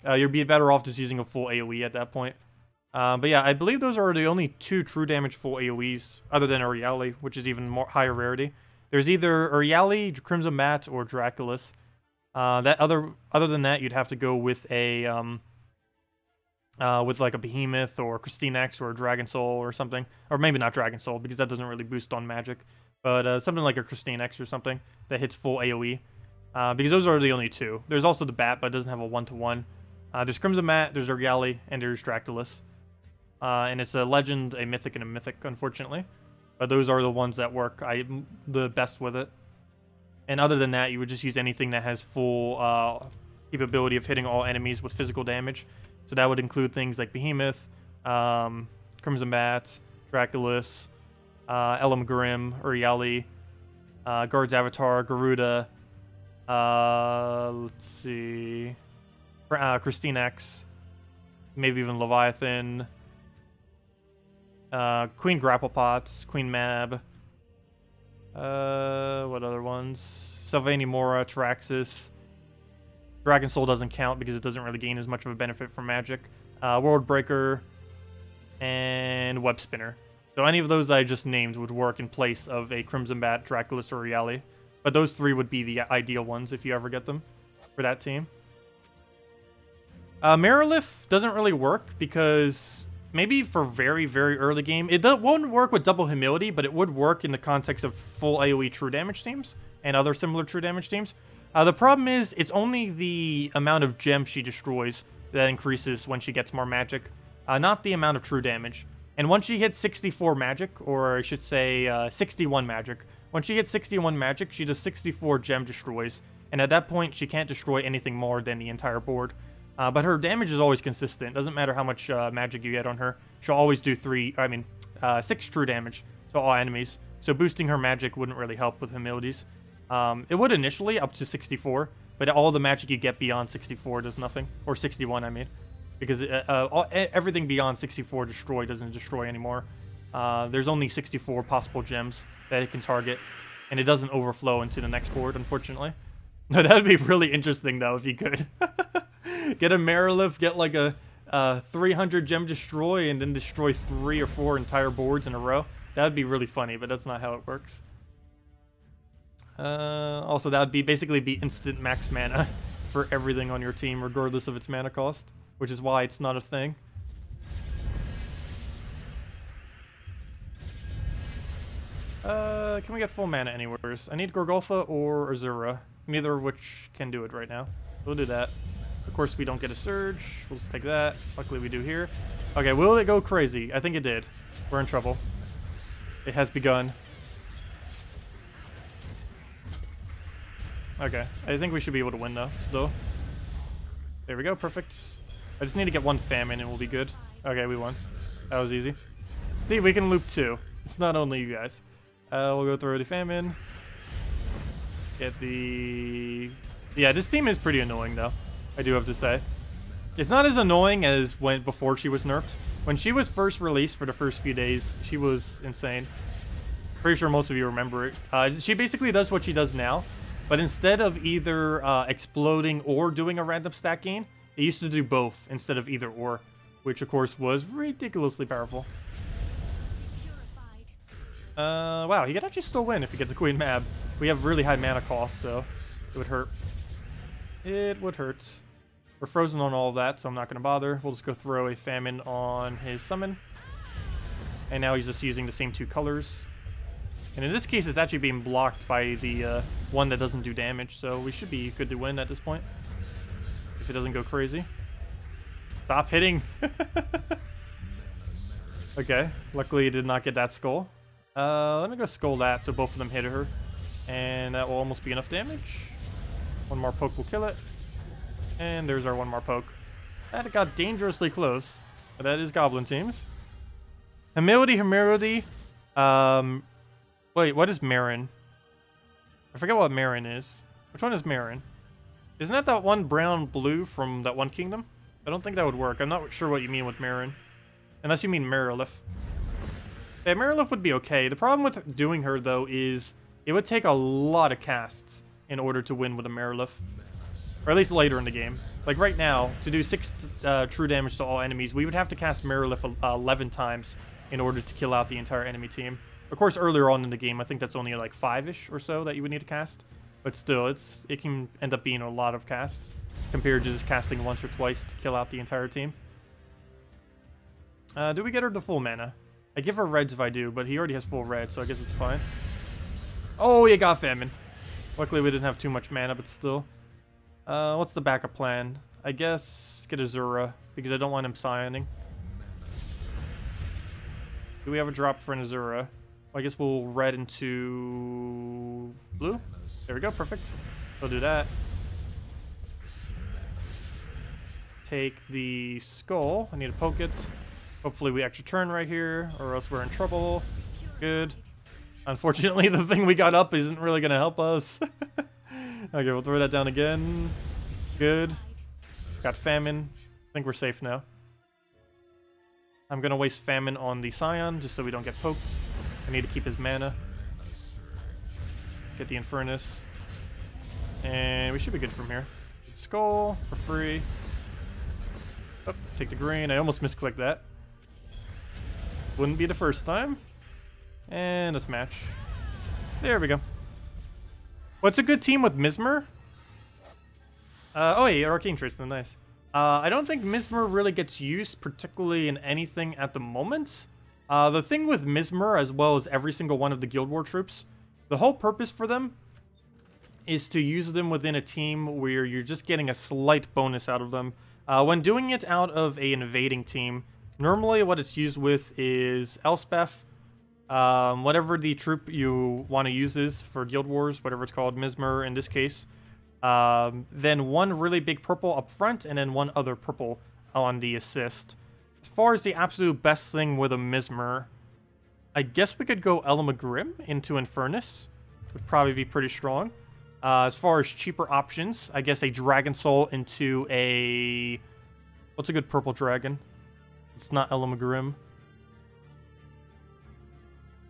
You'd be better off just using a full AoE at that point. But yeah, I believe those are the only 2 true damage full AoEs, other than Uriali, which is even more higher rarity. There's either Uriali, Crimson Mat, or Draculus. Other than that, you'd have to go with a with like a Behemoth or KrissTigger or a Dragon Soul or something, or maybe not Dragon Soul because that doesn't really boost on magic, but something like a KrissTigger or something that hits full AoE. Because those are the only 2. There's also the Bat, but it doesn't have a 1-to-1. There's Crimson Mat, there's Uriali, and there's Draculus. And it's a Legend, a Mythic, and a Mythic, unfortunately. But those are the ones that work the best with it. And other than that, you would just use anything that has full capability of hitting all enemies with physical damage. So that would include things like Behemoth, Crimson Bat, Draculus, Elam Grim, Uriali, Guard's Avatar, Garuda, let's see, KrissTigger, maybe even Leviathan, Queen Grapplepots, Queen Mab, what other ones? Sylvania Mora, Traxxas. Dragon Soul doesn't count because it doesn't really gain as much of a benefit from magic. World Breaker, and Web Spinner. So any of those that I just named would work in place of a Crimson Bat, Draculus, or Uriali. But those 3 would be the ideal ones if you ever get them for that team. Marilith doesn't really work because maybe for very, very early game, it won't work with double humility, but it would work in the context of full AoE true damage teams and other similar true damage teams. The problem is it's only the amount of gems she destroys that increases when she gets more magic, not the amount of true damage. And once she hits 64 magic, or I should say 61 magic, when she hits 61 magic, she does 64 gem destroys, and at that point, she can't destroy anything more than the entire board. But her damage is always consistent. Doesn't matter how much magic you get on her. She'll always do 6 true damage to all enemies. So boosting her magic wouldn't really help with humilities. It would initially up to 64, but all the magic you get beyond 64 does nothing. Or 61, I mean. Because everything beyond 64 doesn't destroy anymore. There's only 64 possible gems that it can target, and it doesn't overflow into the next board, unfortunately. That would be really interesting, though, if you could. Get a Marilith, get like a 300 gem destroy, and then destroy 3 or 4 entire boards in a row. That would be really funny, but that's not how it works. Also, that would basically be instant max mana for everything on your team, regardless of its mana cost, which is why it's not a thing. Can we get full mana anywhere? I need Gorgolfa or Azura, neither of which can do it right now. We'll do that. Of course, we don't get a Surge. We'll just take that. Luckily, we do here. Okay, will it go crazy? I think it did. We're in trouble. It has begun. Okay, I think we should be able to win, though, still. There we go, perfect. I just need to get 1 Famine and we'll be good. Okay, we won. That was easy. See, we can loop 2. It's not only you guys. We'll go through the Famine. Get the... Yeah, this team is pretty annoying, though. I do have to say. It's not as annoying as when before she was nerfed. When she was first released for the first few days, she was insane. Pretty sure most of you remember it. She basically does what she does now, but instead of either exploding or doing a random stat gain, it used to do both instead of either or, which of course was ridiculously powerful. Wow, he could actually still win if he gets a Queen Mab. We have really high mana cost, so it would hurt. It would hurt. We're frozen on all of that, so I'm not going to bother. We'll just go throw a Famine on his summon. And now he's just using the same 2 colors. And in this case, it's actually being blocked by the one that doesn't do damage, so we should be good to win at this point. If it doesn't go crazy. Stop hitting! Okay, luckily he did not get that skull. Let me go skull that, so both of them hit her. And that will almost be enough damage. One more poke will kill it. And there's our one more poke. That got dangerously close. But that is Goblin teams. Humility. Wait, what is Marin? I forget what Marin is. Which one is Marin? Isn't that one brown-blue from that one kingdom? I don't think that would work. I'm not sure what you mean with Marin. Unless you mean Marilith. Yeah, Marilith would be okay. The problem with doing her, though, is it would take a lot of casts in order to win with a Marilith. Or at least later in the game. Like right now, to do 6 true damage to all enemies, we would have to cast Marilith 11 times in order to kill out the entire enemy team. Of course, earlier on in the game, I think that's only like 5-ish or so that you would need to cast. But still, it can end up being a lot of casts compared to just casting once or twice to kill out the entire team. Do we get her the full mana? I give her reds if I do, but he already has full red, so I guess it's fine. Oh, he got Famine. Luckily, we didn't have too much mana, but still. What's the backup plan? I guess get Azura, because I don't want him Scioning. Do we have a drop for an Azura? Well, I guess we'll red into blue. There we go, perfect. We'll do that. Take the skull. I need to poke it. Hopefully we extra turn right here, or else we're in trouble. Good. Unfortunately, the thing we got up isn't really going to help us. Okay, we'll throw that down again. Good. Got Famine. I think we're safe now. I'm going to waste Famine on the Scion, just so we don't get poked. I need to keep his mana. Get the Infernus. And we should be good from here. Skull for free. Oh, take the green. I almost misclicked that. Wouldn't be the first time. And let's match. There we go. What's a good team with Mizmer? Oh, yeah, Arcane Tristan, nice. I don't think Mizmer really gets used particularly in anything at the moment. The thing with Mizmer, as well as every single one of the Guild War troops, the whole purpose for them is to use them within a team where you're just getting a slight bonus out of them. When doing it out of an invading team, normally what it's used with is Elspeth, whatever the troop you want to use is for Guild Wars, whatever it's called, Mizmer in this case. Then one really big purple up front, and then one other purple on the assist. As far as the absolute best thing with a Mizmer, I guess we could go Elamagrim into Infernus. Would probably be pretty strong. As far as cheaper options, I guess a Dragon Soul into a... What's a good purple dragon? It's not Elamagrim.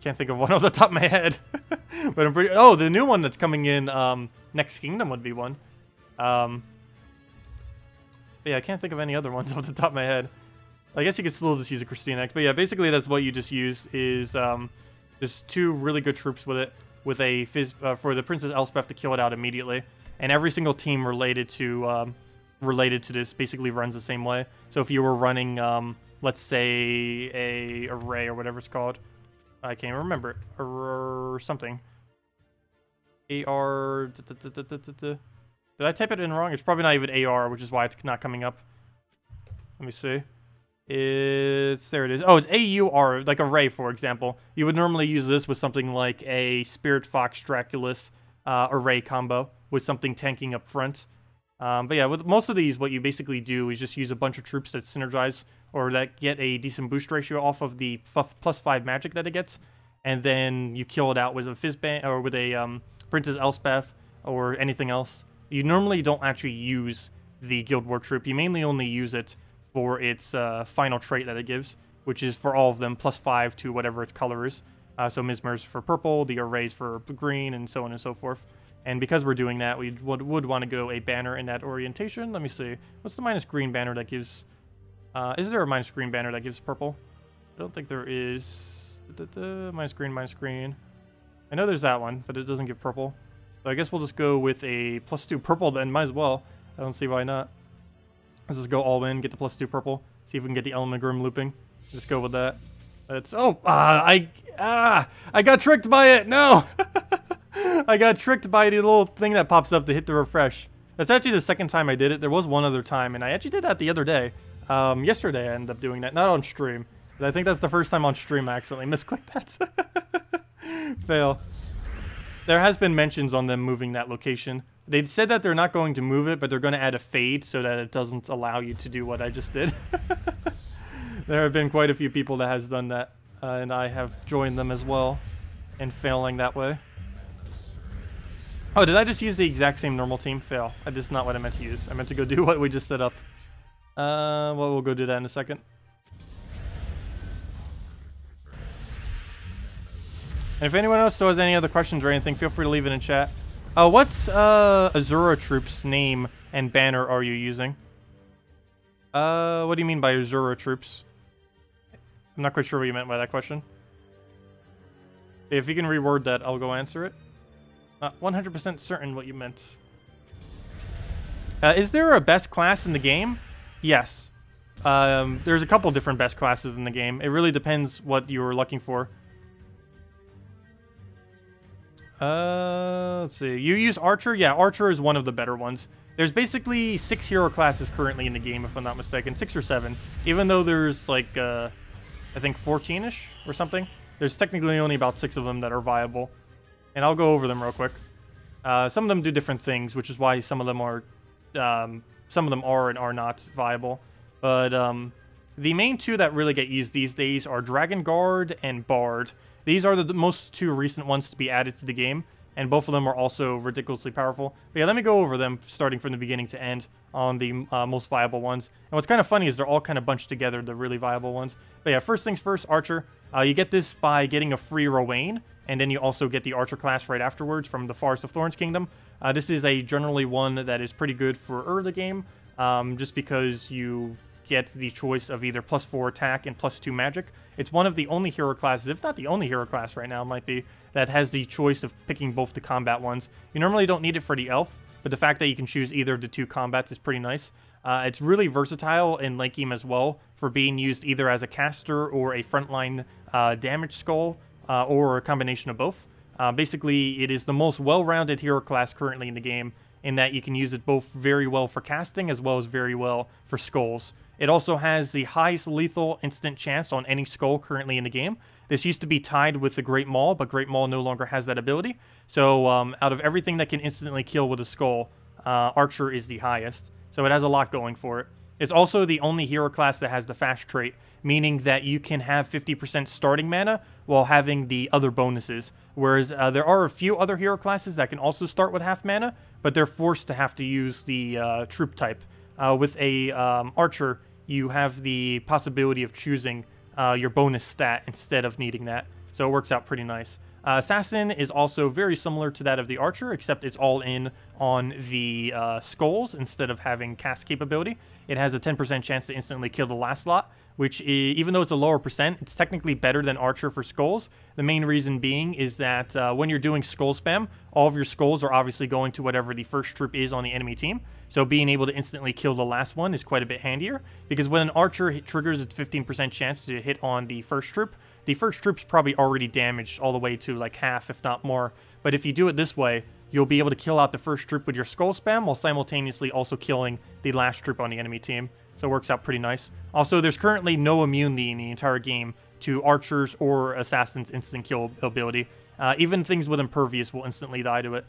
Can't think of one off the top of my head. But I'm pretty... Oh, the new one that's coming in, Next Kingdom would be one. But yeah, I can't think of any other ones off the top of my head. I guess you could still just use a Christine X. But yeah, basically that's what you just use is just 2 really good troops with it. With a for the Princess Elspeth to kill it out immediately. And every single team related to this basically runs the same way. So if you were running, let's say, a array or whatever it's called. I can't remember it. Or something. AR... Did I type it in wrong? It's probably not even AR, which is why it's not coming up. Let me see. There it is. Oh, it's AUR, like Array, for example. You would normally use this with something like a Spirit Fox Draculus Array combo, with something tanking up front. But yeah, with most of these, what you basically do is just use a bunch of troops that synergize, or that get a decent boost ratio off of the +5 magic that it gets, and then you kill it out with a Fizzbang, or with a Princess Elspeth, or anything else. You normally don't actually use the Guild War troop. You mainly only use it for its final trait that it gives, which is for all of them, +5 to whatever its color is. So Mismer's for purple, the Arrays for green, and so on and so forth. And because we're doing that, we would want to go a banner in that orientation. Let me see. What's the minus green banner that gives... is there a minus green banner that gives purple? I don't think there is. Minus green. I know there's that one, but it doesn't give purple. So I guess we'll just go with a +2 purple then. Might as well. I don't see why not. Let's just go all in, get the +2 purple. See if we can get the Element Grim looping. Just go with that. It's... Oh! I got tricked by it! No! I got tricked by the little thing that pops up to hit the refresh. That's actually the second time I did it. There was one other time, and I actually did that the other day. Yesterday I ended up doing that. Not on stream. But I think that's the first time on stream I accidentally misclicked that. Fail. There has been mentions on them moving that location. They said that they're not going to move it, but they're going to add a fade so that it doesn't allow you to do what I just did. There have been quite a few people that has done that, and I have joined them as well in failing that way. Oh, did I just use the exact same normal team? Fail. That is not what I meant to use. I meant to go do what we just set up. Well, we'll go do that in a second. And if anyone else still has any other questions or anything, feel free to leave it in chat. What's Azura troops name and banner are you using? What do you mean by Azura troops? I'm not quite sure what you meant by that question. If you can reword that, I'll go answer it. Not 100% certain what you meant. Is there a best class in the game? Yes. There's a couple different best classes in the game. It really depends what you're looking for. Let's see. You use Archer? Yeah, Archer is one of the better ones. There's basically 6 hero classes currently in the game, if I'm not mistaken. 6 or 7. Even though there's, like, I think 14-ish or something. There's technically only about 6 of them that are viable. And I'll go over them real quick. Some of them do different things, which is why some of them are and are not viable. But the main 2 that really get used these days are Dragon Guard and Bard. These are the most 2 recent ones to be added to the game, and both of them are also ridiculously powerful. But yeah, let me go over them starting from the beginning to end on the most viable ones. And what's kind of funny is they're all kind of bunched together, the really viable ones. But yeah, first things first, Archer. You get this by getting a free Rowain, and then you also get the Archer class right afterwards from the Forest of Thorns Kingdom. This is a generally one that is pretty good for early game, just because you get the choice of either +4 attack and +2 magic. It's one of the only hero classes, if not the only hero class right now, might be, that has the choice of picking both the combat ones. You normally don't need it for the elf, but the fact that you can choose either of the 2 combats is pretty nice. It's really versatile in late game as well, for being used either as a caster or a frontline damage skull, or a combination of both. Basically, it is the most well-rounded hero class currently in the game, in that you can use it both very well for casting as well as very well for skulls. It also has the highest lethal instant chance on any skull currently in the game. This used to be tied with the Great Maul, but Great Maul no longer has that ability. So out of everything that can instantly kill with a skull, Archer is the highest. So it has a lot going for it. It's also the only hero class that has the fast trait, meaning that you can have 50% starting mana while having the other bonuses. Whereas there are a few other hero classes that can also start with half mana, but they're forced to have to use the troop type. With a Archer, you have the possibility of choosing your bonus stat instead of needing that. So it works out pretty nice. Assassin is also very similar to that of the Archer, except it's all in on the skulls instead of having cast capability. It has a 10% chance to instantly kill the last lot, which, even though it's a lower percent, it's technically better than Archer for skulls. The main reason being is that when you're doing skull spam, all of your skulls are obviously going to whatever the first troop is on the enemy team. So being able to instantly kill the last one is quite a bit handier, because when an Archer triggers its 15% chance to hit on the first troop's probably already damaged all the way to like half, if not more. But if you do it this way, you'll be able to kill out the first troop with your skull spam while simultaneously also killing the last troop on the enemy team. So it works out pretty nice. Also, there's currently no immunity in the entire game to Archers or Assassins' instant kill ability. Even things with Impervious will instantly die to it.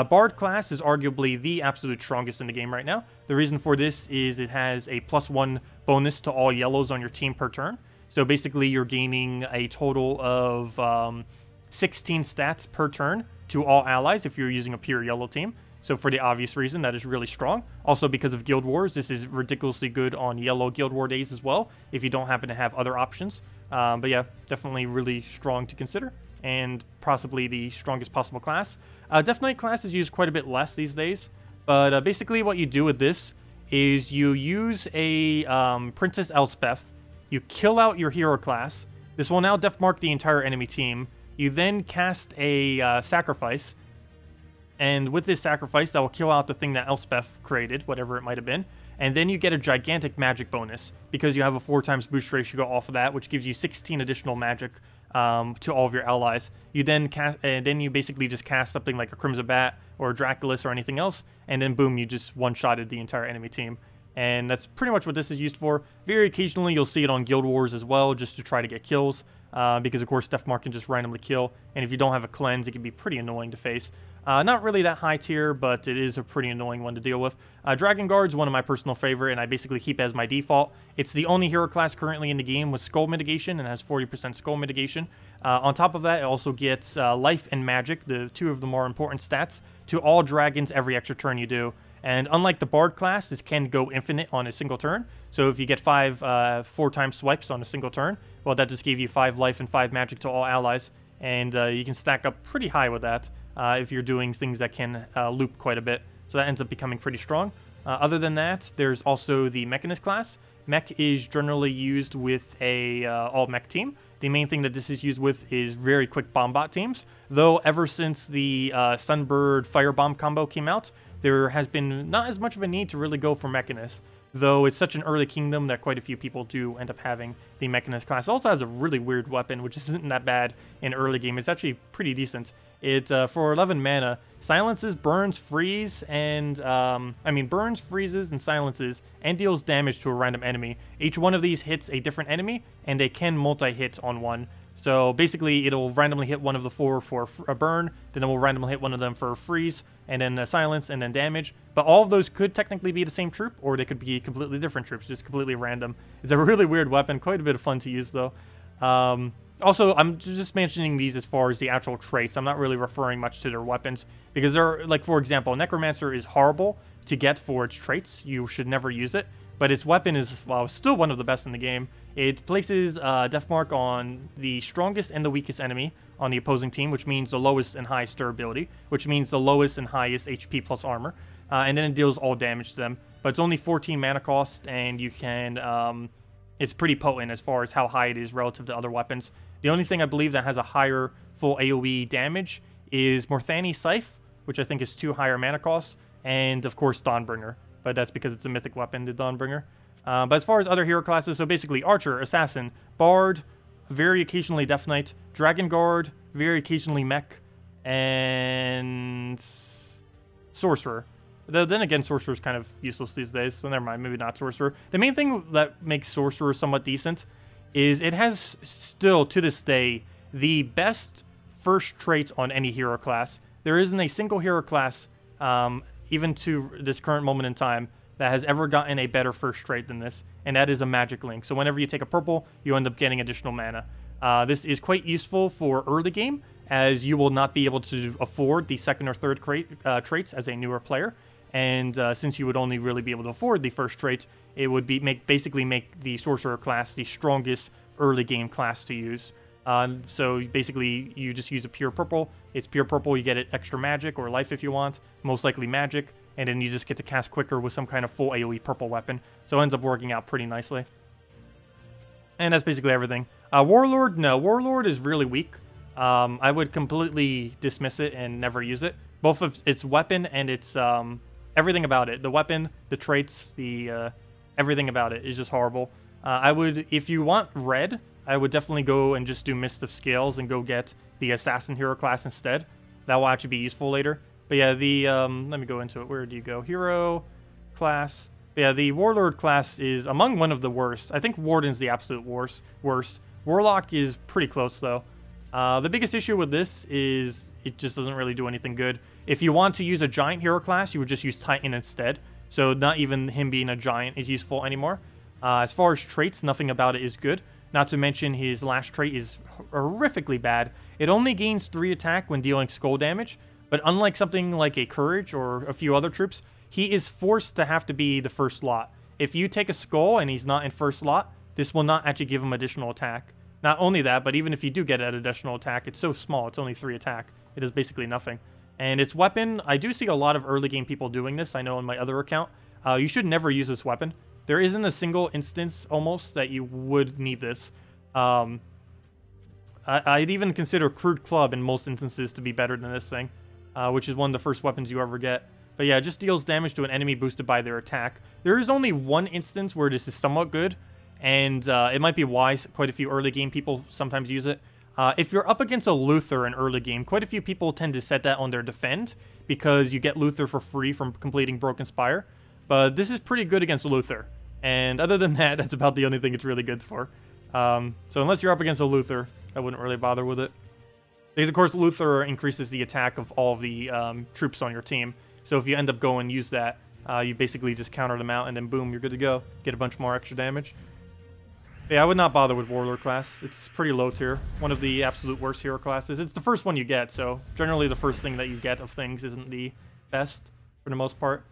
Bard class is arguably the absolute strongest in the game right now. The reason for this is it has a +1 bonus to all yellows on your team per turn. So basically, you're gaining a total of 16 stats per turn to all allies if you're using a pure yellow team. So for the obvious reason, that is really strong. Also because of Guild Wars, this is ridiculously good on yellow Guild War days as well, if you don't happen to have other options. But yeah, definitely really strong to consider, and possibly the strongest possible class. Death Knight class is used quite a bit less these days, but basically what you do with this is you use a Princess Elspeth, you kill out your hero class. This will now death mark the entire enemy team. You then cast a sacrifice, and with this sacrifice, that will kill out the thing that Elspeth created, whatever it might have been. And then you get a gigantic magic bonus, because you have a 4x boost ratio off of that, which gives you 16 additional magic to all of your allies. You then cast, and then you basically just cast something like a Crimson Bat or a Draculus or anything else, and then boom, you just one-shotted the entire enemy team. And that's pretty much what this is used for. Very occasionally, you'll see it on Guild Wars as well, just to try to get kills, because of course, Deathmark can just randomly kill, and if you don't have a cleanse, it can be pretty annoying to face. Not really that high tier, but it is a pretty annoying one to deal with. Dragon Guard's one of my personal favorite, and I basically keep it as my default. It's the only hero class currently in the game with Skull Mitigation, and has 40% Skull Mitigation. On top of that, it also gets Life and Magic, the two of the more important stats, to all dragons every extra turn you do. And unlike the Bard class, this can go infinite on a single turn. So if you get 4x swipes on a single turn, well, that just gave you 5 life and 5 magic to all allies. And you can stack up pretty high with that if you're doing things that can loop quite a bit. So that ends up becoming pretty strong. Other than that, there's also the Mechanist class. Mech is generally used with a all-mech team. The main thing that this is used with is very quick bomb bot teams. Though ever since the Sunbird Firebomb combo came out, there has been not as much of a need to really go for Mechanist, though it's such an early kingdom that quite a few people do end up having the Mechanist class. It also has a really weird weapon, which isn't that bad in early game. It's actually pretty decent. It, for 11 mana, silences, burns, freeze, and, burns, freezes, and silences, and deals damage to a random enemy. Each one of these hits a different enemy, and they can multi-hit on one. So basically, it'll randomly hit one of the 4 for a burn, then it will randomly hit one of them for a freeze, and then a silence, and then damage. But all of those could technically be the same troop, or they could be completely different troops, just completely random. It's a really weird weapon, quite a bit of fun to use, though. Also, I'm just mentioning these as far as the actual traits. I'm not really referring much to their weapons, because they're, like, for example, Necromancer is horrible to get for its traits. You should never use it. But its weapon is, well, still one of the best in the game. It places Deathmark on the strongest and the weakest enemy on the opposing team, which means the lowest and highest durability, which means the lowest and highest HP plus armor. And then it deals all damage to them. But it's only 14 mana cost, and you can... it's pretty potent as far as how high it is relative to other weapons. The only thing I believe that has a higher full AoE damage is Morthani Scythe, which I think is 2 higher mana costs, and of course Dawnbringer. But that's because it's a mythic weapon, the Dawnbringer. But as far as other hero classes, so basically Archer, Assassin, Bard, very occasionally Death Knight, Dragon Guard, very occasionally Mech, and Sorcerer. Then again, Sorcerer's kind of useless these days, so never mind, maybe not Sorcerer. The main thing that makes Sorcerer somewhat decent is it has still, to this day, the best first traits on any hero class. There isn't a single hero class, even to this current moment in time, that has ever gotten a better first trait than this, and that is a magic link. So whenever you take a purple, you end up getting additional mana. This is quite useful for early game, as you will not be able to afford the second or third traits as a newer player. And since you would only really be able to afford the first trait, it would be basically make the Sorcerer class the strongest early game class to use. So basically, you just use a pure purple. It's pure purple, you get it extra magic or life if you want, most likely magic, and then you just get to cast quicker with some kind of full AoE purple weapon. So it ends up working out pretty nicely. And that's basically everything. Warlord, no. Warlord is really weak. I would completely dismiss it and never use it. Both of its weapon and its everything about it. The weapon, the traits, the everything about it is just horrible. I would, if you want red, I would definitely go and just do Mist of Scales and go get the Assassin hero class instead. That will actually be useful later. But yeah, the, let me go into it. Where do you go? Hero class. But yeah, the Warlord class is among one of the worst. I think Warden's the absolute worst. Warlock is pretty close, though. The biggest issue with this is it just doesn't really do anything good. If you want to use a giant hero class, you would just use Titan instead. So not even him being a giant is useful anymore. As far as traits, nothing about it is good. Not to mention his last trait is horrifically bad. It only gains 3 attack when dealing skull damage, But unlike something like a Courage or a few other troops, he is forced to have to be the first slot. If you take a Skull and he's not in first slot, this will not actually give him additional attack. Not only that, but even if you do get an additional attack, it's so small, it's only 3 attack. It is basically nothing. And its weapon, I do see a lot of early game people doing this, I know on my other account. You should never use this weapon. There isn't a single instance, almost, that you would need this. I'd even consider Crude Club in most instances to be better than this thing, which is one of the first weapons you ever get. But yeah, it just deals damage to an enemy boosted by their attack. There is only one instance where this is somewhat good, and it might be wise. Quite a few early game people sometimes use it. If you're up against a Luther in early game, quite a few people tend to set that on their defend, because you get Luther for free from completing Broken Spire. But this is pretty good against Luther. And other than that, that's about the only thing it's really good for. So unless you're up against a Luther, I wouldn't really bother with it. Because, of course, Luther increases the attack of all of the troops on your team. So if you end up going and use that, you basically just counter them out, and then boom, you're good to go. Get a bunch more extra damage. But yeah, I would not bother with Warlord class. It's pretty low tier. One of the absolute worst hero classes. It's the first one you get, so generally the first thing that you get of things isn't the best, for the most part.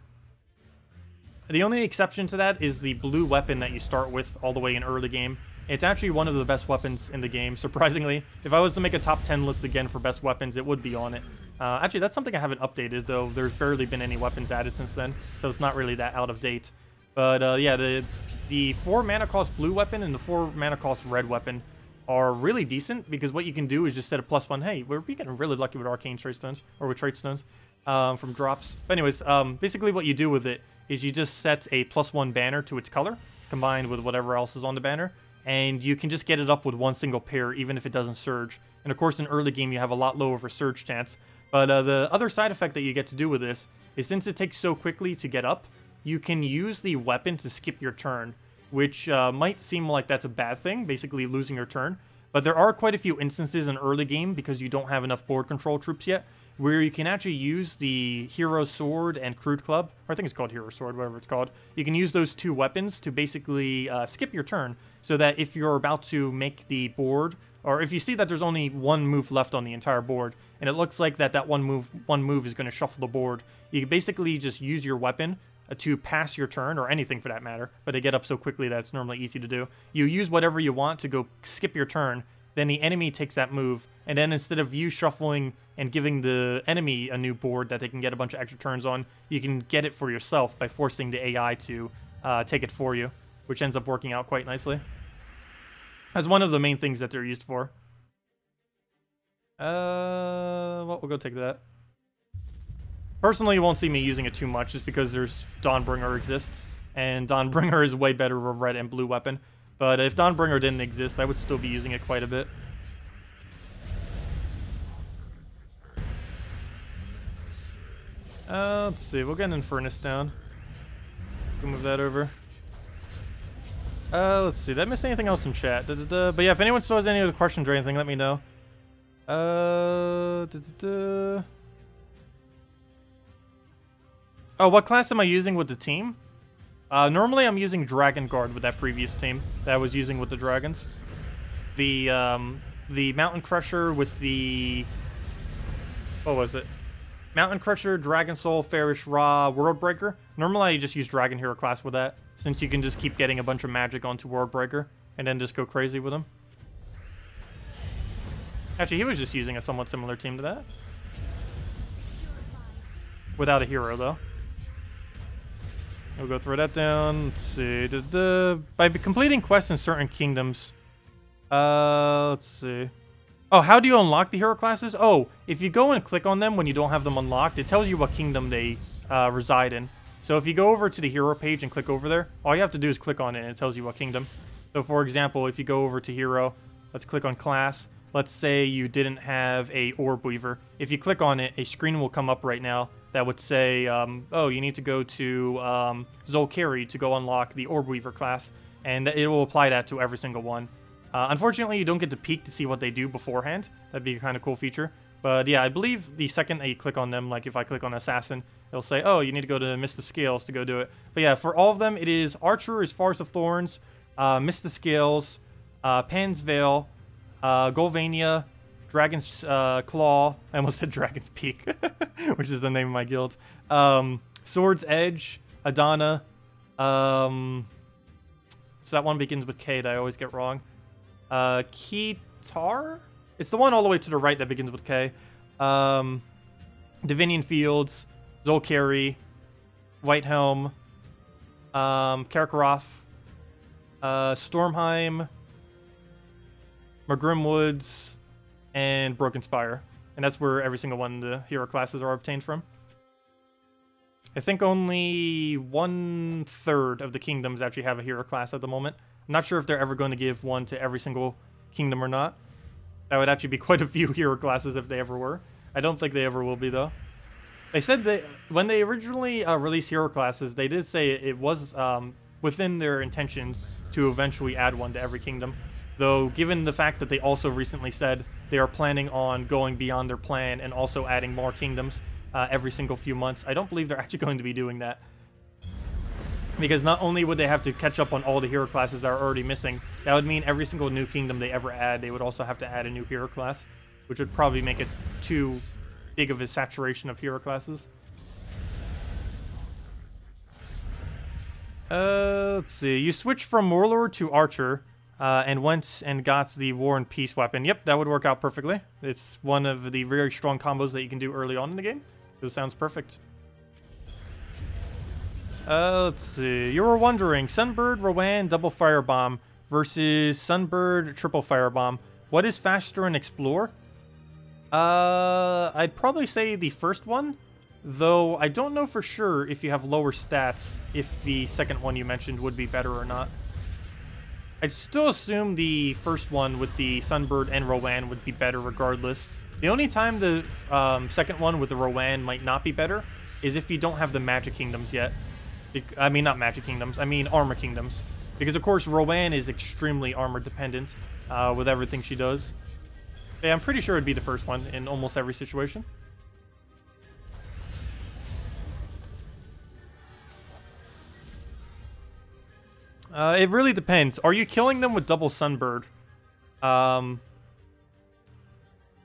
The only exception to that is the blue weapon that you start with all the way in early game. It's actually one of the best weapons in the game, surprisingly. If I was to make a top 10 list again for best weapons, it would be on it. Actually, that's something I haven't updated, though. There's barely been any weapons added since then, so it's not really that out of date. But yeah, the 4 mana cost blue weapon and the 4 mana cost red weapon are really decent, because what you can do is just set a +1. Hey, we're getting really lucky with arcane trait stones, or with trait stones, from drops. But anyways, basically what you do with it is you just set a +1 banner to its color, combined with whatever else is on the banner, and you can just get it up with one single pair, even if it doesn't surge. And of course, in early game, you have a lot lower of a surge chance. But the other side effect that you get to do with this is, since it takes so quickly to get up, you can use the weapon to skip your turn, which might seem like that's a bad thing, basically losing your turn. But there are quite a few instances in early game, because you don't have enough board control troops yet, where you can actually use the Hero Sword and Crude Club, or I think it's called Hero Sword, whatever it's called. You can use those 2 weapons to basically skip your turn, so that if you're about to make the board, or if you see that there's only 1 move left on the entire board, and it looks like that one move is going to shuffle the board, you can basically just use your weapon to pass your turn, or anything for that matter, but they get up so quickly that it's normally easy to do. You use whatever you want to go skip your turn, then the enemy takes that move, and then instead of you shuffling and giving the enemy a new board that they can get a bunch of extra turns on, you can get it for yourself by forcing the AI to take it for you, which ends up working out quite nicely. That's one of the main things that they're used for. Well, we'll go take that. Personally, you won't see me using it too much, just because there's Dawnbringer exists, and Dawnbringer is way better with a red and blue weapon. But if Dawnbringer didn't exist, I would still be using it quite a bit. Let's see, we'll get an Infernus down. We'll move that over. Let's see, did I miss anything else in chat? But yeah, if anyone still has any other questions or anything, let me know. Oh, what class am I using with the team? Normally I'm using Dragon Guard with that previous team that I was using with the dragons. The Mountain Crusher with the... what was it? Mountain Crusher, Dragon Soul, Fairish Ra, World Breaker. Normally I just use Dragon Hero class with that, since you can just keep getting a bunch of magic onto World Breaker, and then just go crazy with him. Actually, he was just using a somewhat similar team to that. Without a hero, though. We'll go throw that down. Let's see. By completing quests in certain kingdoms... let's see. Oh, how do you unlock the hero classes? Oh, if you go and click on them when you don't have them unlocked, it tells you what kingdom they reside in. So if you go over to the hero page and click over there, all you have to do is click on it and it tells you what kingdom. So for example, if you go over to hero, let's click on class. Let's say you didn't have a Orb Weaver. If you click on it, a screen will come up right now that would say, oh, you need to go to Zolkari to go unlock the Orb Weaver class, and it will apply that to every single one. Unfortunately, you don't get to peek to see what they do beforehand. That'd be a kind of cool feature. But yeah, I believe the second that you click on them, like if I click on Assassin, it'll say, oh, you need to go to Mist of Scales to go do it. But yeah, for all of them, it is Archer is Forest of Thorns, Mist of Scales, Pan's Veil, Golvania, Dragon's Claw. I almost said Dragon's Peak, which is the name of my guild. Sword's Edge, Adana. So that one begins with K that I always get wrong. Kitar? It's the one all the way to the right that begins with K. Divinian Fields, Zolkari, Whitehelm, Karkaroth, Stormheim, Magrim Woods, and Broken Spire. And that's where every single one of the hero classes are obtained from. I think only 1/3 of the kingdoms actually have a hero class at the moment. I'm not sure if they're ever going to give one to every single kingdom or not. That would actually be quite a few hero classes if they ever were. I don't think they ever will be, though. They said that when they originally released hero classes, they did say it was within their intention to eventually add one to every kingdom. Though, given the fact that they also recently said they are planning on going beyond their plan and also adding more kingdoms every single few months, I don't believe they're actually going to be doing that. Because not only would they have to catch up on all the hero classes that are already missing, that would mean every single new kingdom they ever add, they would also have to add a new hero class, which would probably make it too big of a saturation of hero classes. Let's see. You switch from Warlord to Archer, and went and got the War and Peace weapon. Yep, that would work out perfectly. It's one of the very strong combos that you can do early on in the game, so it sounds perfect. Let's see. You were wondering, Sunbird, Rowan, double firebomb versus Sunbird, triple firebomb. What is faster in Explore? I'd probably say the first one, though I don't know for sure if you have lower stats, if the second one you mentioned would be better or not. I'd still assume the first one with the Sunbird and Rowan would be better regardless. The only time the second one with the Rowan might not be better is if you don't have the Magic Kingdoms yet. I mean, not Magic Kingdoms, I mean Armor Kingdoms. Because, of course, Rowan is extremely armor dependent with everything she does. Yeah, I'm pretty sure it'd be the first one in almost every situation. It really depends. Are you killing them with double Sunbird?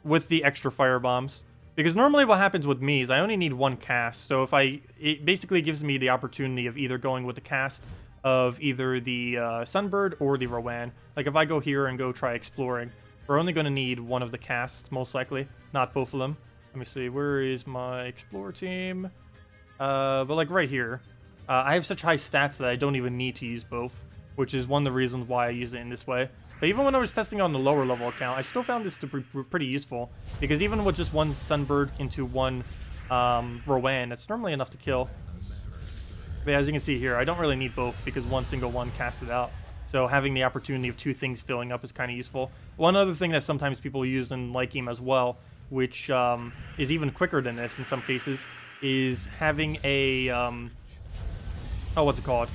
With the extra fire bombs? Because normally what happens with me is I only need one cast. So if it basically gives me the opportunity of either going with the cast of either the Sunbird or the Rowan. Like if I go here and go try exploring, we're only going to need one of the casts, most likely. Not both of them. Let me see. Where is my explore team? But like right here. I have such high stats that I don't even need to use both, which is one of the reasons why I use it in this way. But even when I was testing on the lower level account, I still found this to be pretty useful, because even with just one Sunbird into one Rowan, it's normally enough to kill. But as you can see here, I don't really need both, because one single one casts it out. So having the opportunity of two things filling up is kind of useful. One other thing that sometimes people use in light game as well, which is even quicker than this in some cases, is having a... oh, what's it called?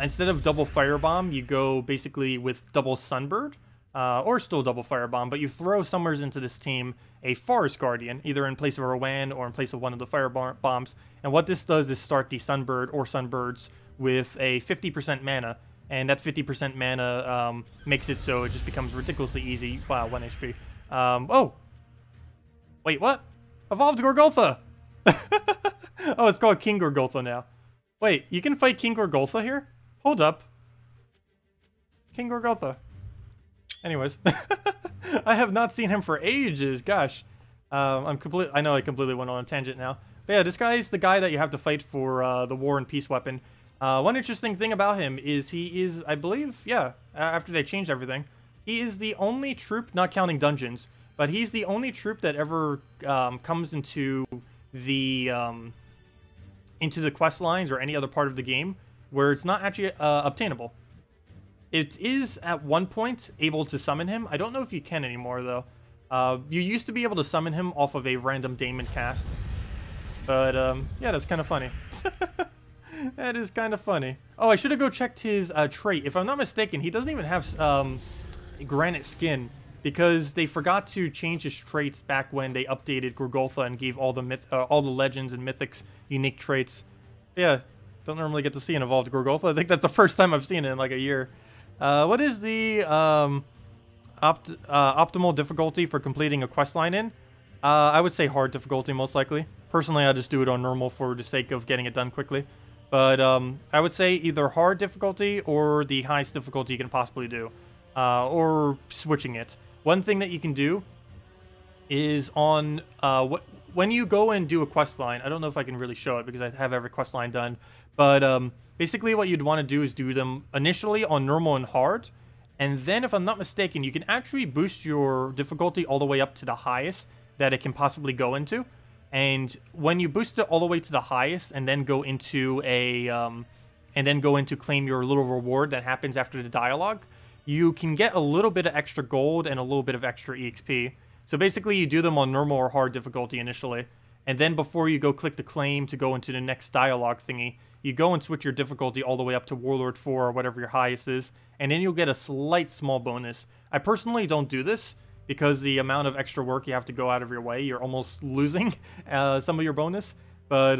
Instead of double firebomb, you go basically with double Sunbird, or still double firebomb, but you throw summers into this team a Forest Guardian, either in place of a Rowan or in place of one of the fire bombs. And what this does is start the Sunbird or Sunbirds with a 50% mana, and that 50% mana makes it so it just becomes ridiculously easy. Wow, 1 HP. Oh! Wait, what? Evolved Gorgulfa! Oh, it's called King Gorgulfa now. Wait, you can fight King Gorgulfa here? Hold up. King Gorgulfa. Anyways. I have not seen him for ages. Gosh. I know I completely went on a tangent now. But yeah, this guy is the guy that you have to fight for the War and Peace weapon. One interesting thing about him is he is, I believe, yeah, after they changed everything, he is the only troop, not counting dungeons, but he's the only troop that ever comes into the quest lines or any other part of the game where it's not actually obtainable. It is at one point able to summon him. I don't know if you can anymore though. You used to be able to summon him off of a random Daemon cast, but yeah, that's kind of funny. That is kind of funny. Oh, I should have checked his trait. If I'm not mistaken, he doesn't even have granite skin, because they forgot to change his traits back when they updated Gorgulfa and gave all the legends and mythics unique traits. Yeah, don't normally get to see an evolved Gorgulfa. I think that's the first time I've seen it in like a year. What is the optimal difficulty for completing a quest line in? I would say hard difficulty, most likely. Personally, I just do it on normal for the sake of getting it done quickly. But I would say either hard difficulty or the highest difficulty you can possibly do. Or switching it. One thing that you can do is on... when you go and do a quest line, I don't know if I can really show it because I have every quest line done. But basically what you'd want to do is do them initially on normal and hard. And then, if I'm not mistaken, you can actually boost your difficulty all the way up to the highest that it can possibly go into. And when you boost it all the way to the highest and then go into claim your little reward that happens after the dialogue, you can get a little bit of extra gold and a little bit of extra EXP. So basically you do them on normal or hard difficulty initially. And then before you go click the claim to go into the next dialogue thingy, you go and switch your difficulty all the way up to Warlord 4 or whatever your highest is, and then you'll get a slight small bonus. I personally don't do this because the amount of extra work you have to go out of your way, you're almost losing some of your bonus. But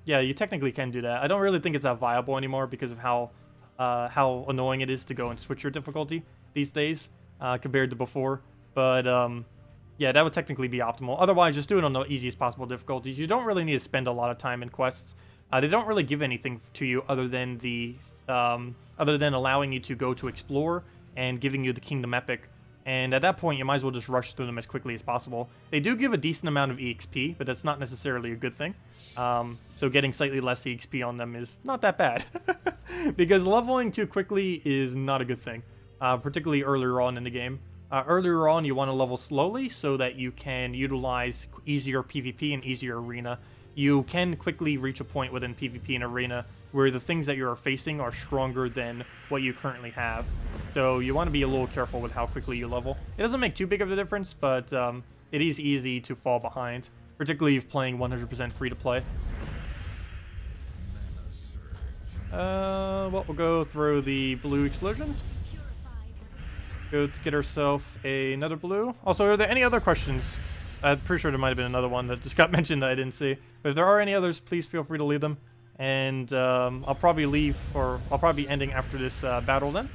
yeah, you technically can do that. I don't really think it's that viable anymore because of how annoying it is to go and switch your difficulty these days compared to before. But yeah, that would technically be optimal. Otherwise, just do it on the easiest possible difficulties. You don't really need to spend a lot of time in quests. They don't really give anything to you other than allowing you to go to explore and giving you the Kingdom Epic. And at that point, you might as well just rush through them as quickly as possible. They do give a decent amount of EXP, but that's not necessarily a good thing. So getting slightly less EXP on them is not that bad. Because leveling too quickly is not a good thing, particularly earlier on in the game. Earlier on, you want to level slowly so that you can utilize easier PvP and easier arena. You can quickly reach a point within PvP and arena where the things that you're facing are stronger than what you currently have. So you want to be a little careful with how quickly you level. It doesn't make too big of a difference, but it is easy to fall behind, particularly if playing 100% free-to-play. Well, we'll go through the blue explosion. Go to get ourselves another blue. Also, are there any other questions? I'm pretty sure there might have been another one that just got mentioned that I didn't see. But if there are any others, please feel free to leave them. And I'll probably leave, or I'll probably be ending after this battle then.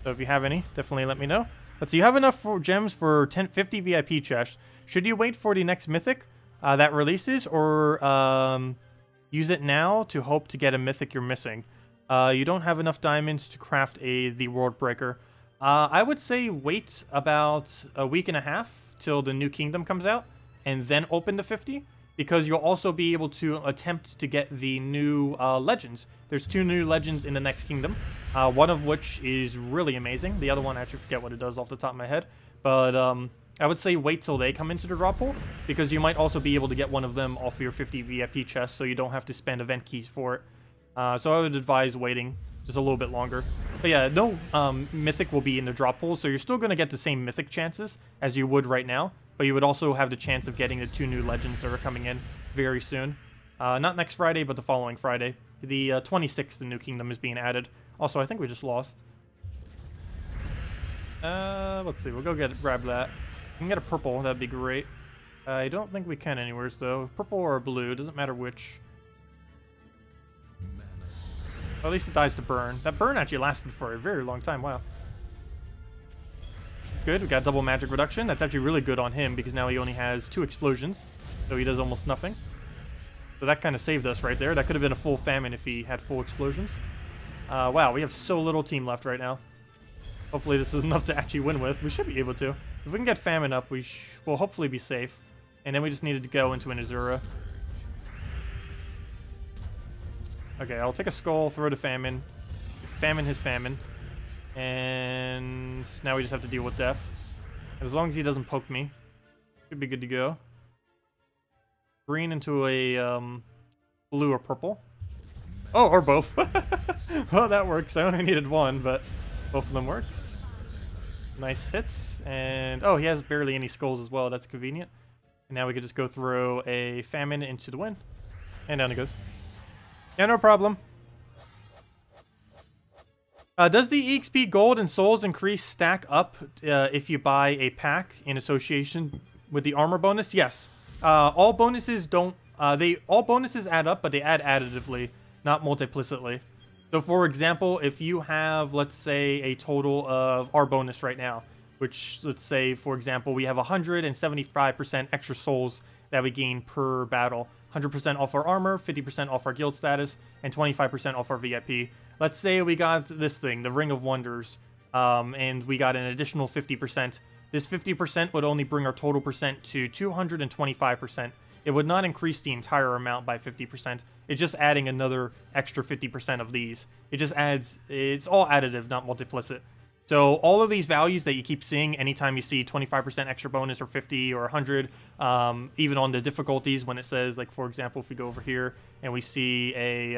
So if you have any, definitely let me know. Let's see, you have enough gems for 50 VIP chests. Should you wait for the next mythic that releases, or use it now to hope to get a mythic you're missing? You don't have enough diamonds to craft the World Breaker. I would say wait about a week and a half till the new kingdom comes out, and then open the 50, because you'll also be able to attempt to get the new legends. There's 2 new legends in the next kingdom, one of which is really amazing. The other one, I actually forget what it does off the top of my head, but I would say wait till they come into the drop pool, because you might also be able to get one of them off your 50 VIP chest, so you don't have to spend event keys for it. So I would advise waiting just a little bit longer. But yeah, no mythic will be in the drop pool, so you're still going to get the same mythic chances as you would right now, but you would also have the chance of getting the 2 new legends that are coming in very soon. Not next Friday, but the following Friday. The 26th, the new kingdom is being added. Also, I think we just lost. Let's see, we'll go grab that. We can get a purple, that'd be great. I don't think we can anywhere, though. Purple or blue, doesn't matter which. Well, at least it dies to burn. That burn actually lasted for a very long time, wow. Good, we got double magic reduction. That's actually really good on him because now he only has 2 explosions, so he does almost nothing. So that kind of saved us right there. That could have been a full famine if he had full explosions. Wow, we have so little team left right now. Hopefully this is enough to actually win with. We should be able to. If we can get famine up, we will hopefully be safe. And then we just needed to go into an Azura. Okay, I'll take a skull, throw the famine. Famine his famine. And now we just have to deal with death. As long as he doesn't poke me, should be good to go. Green into a blue or purple. Oh, or both. Well, that works. I only needed 1, but both of them works. Nice hits. And oh, he has barely any skulls as well. That's convenient. And now we can just go throw a famine into the win. And down it goes. Yeah, no problem. Does the EXP gold and souls increase stack up if you buy a pack in association with the armor bonus? Yes. All bonuses don't. All bonuses add up, but they add additively, not multiplicitly. So, for example, if you have, let's say, a total of our bonus right now, which, let's say, for example, we have 175% extra souls that we gain per battle. 100% off our armor, 50% off our guild status, and 25% off our VIP. Let's say we got this thing, the Ring of Wonders, and we got an additional 50%. This 50% would only bring our total percent to 225%. It would not increase the entire amount by 50%. It's just adding another extra 50% of these. It just adds, it's all additive, not multiplicit. So all of these values that you keep seeing anytime you see 25% extra bonus or 50 or 100, even on the difficulties when it says, like, for example, if we go over here and we see a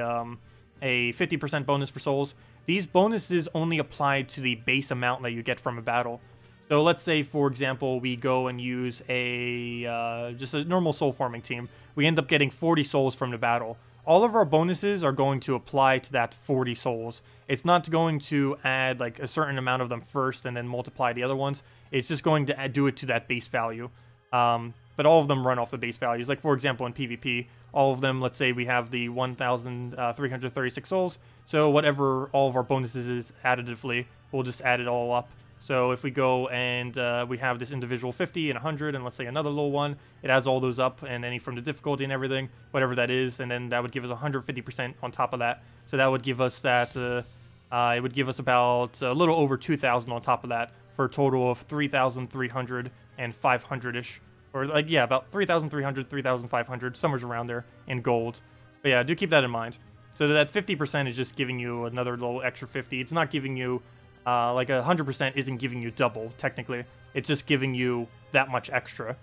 50% bonus for souls, these bonuses only apply to the base amount that you get from a battle. So let's say, for example, we go and use just a normal soul farming team. We end up getting 40 souls from the battle. All of our bonuses are going to apply to that 40 souls. It's not going to add like a certain amount of them first and then multiply the other ones. It's just going to do it to that base value. But all of them run off the base values. Like, for example, in PvP, all of them, let's say we have the 1,336 souls. So whatever all of our bonuses is additively, we'll just add it all up. So if we go and we have this individual 50 and 100 and let's say another little one, it adds all those up and any from the difficulty and everything, whatever that is, and then that would give us 150% on top of that. So that would give us that, it would give us about a little over 2,000 on top of that for a total of 3,300 and 500-ish. Or like, yeah, about 3,300, 3,500, somewhere around there in gold. But yeah, do keep that in mind. So that 50% is just giving you another little extra 50. It's not giving you... like 100% isn't giving you double, technically. It's just giving you that much extra.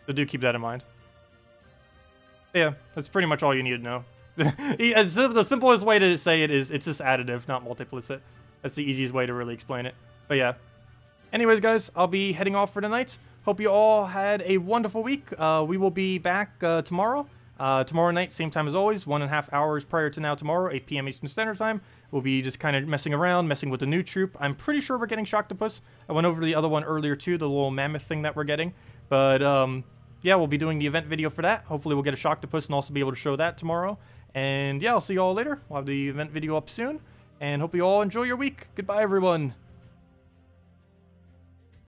So do keep that in mind. Yeah, that's pretty much all you need to know. The simplest way to say it is it's just additive, not multiplicit. That's the easiest way to really explain it. But yeah. Anyways, guys, I'll be heading off for the night. Hope you all had a wonderful week. We will be back tomorrow. Tomorrow night, same time as always, 1.5 hours prior to now tomorrow, 8 p.m. Eastern Standard Time. We'll be just kind of messing around, messing with the new troop. I'm pretty sure we're getting Shocktopus. I went over the other one earlier too, the little mammoth thing that we're getting. But yeah, we'll be doing the event video for that. Hopefully we'll get a Shocktopus and also be able to show that tomorrow. And yeah, I'll see you all later. We'll have the event video up soon. And hope you all enjoy your week. Goodbye, everyone.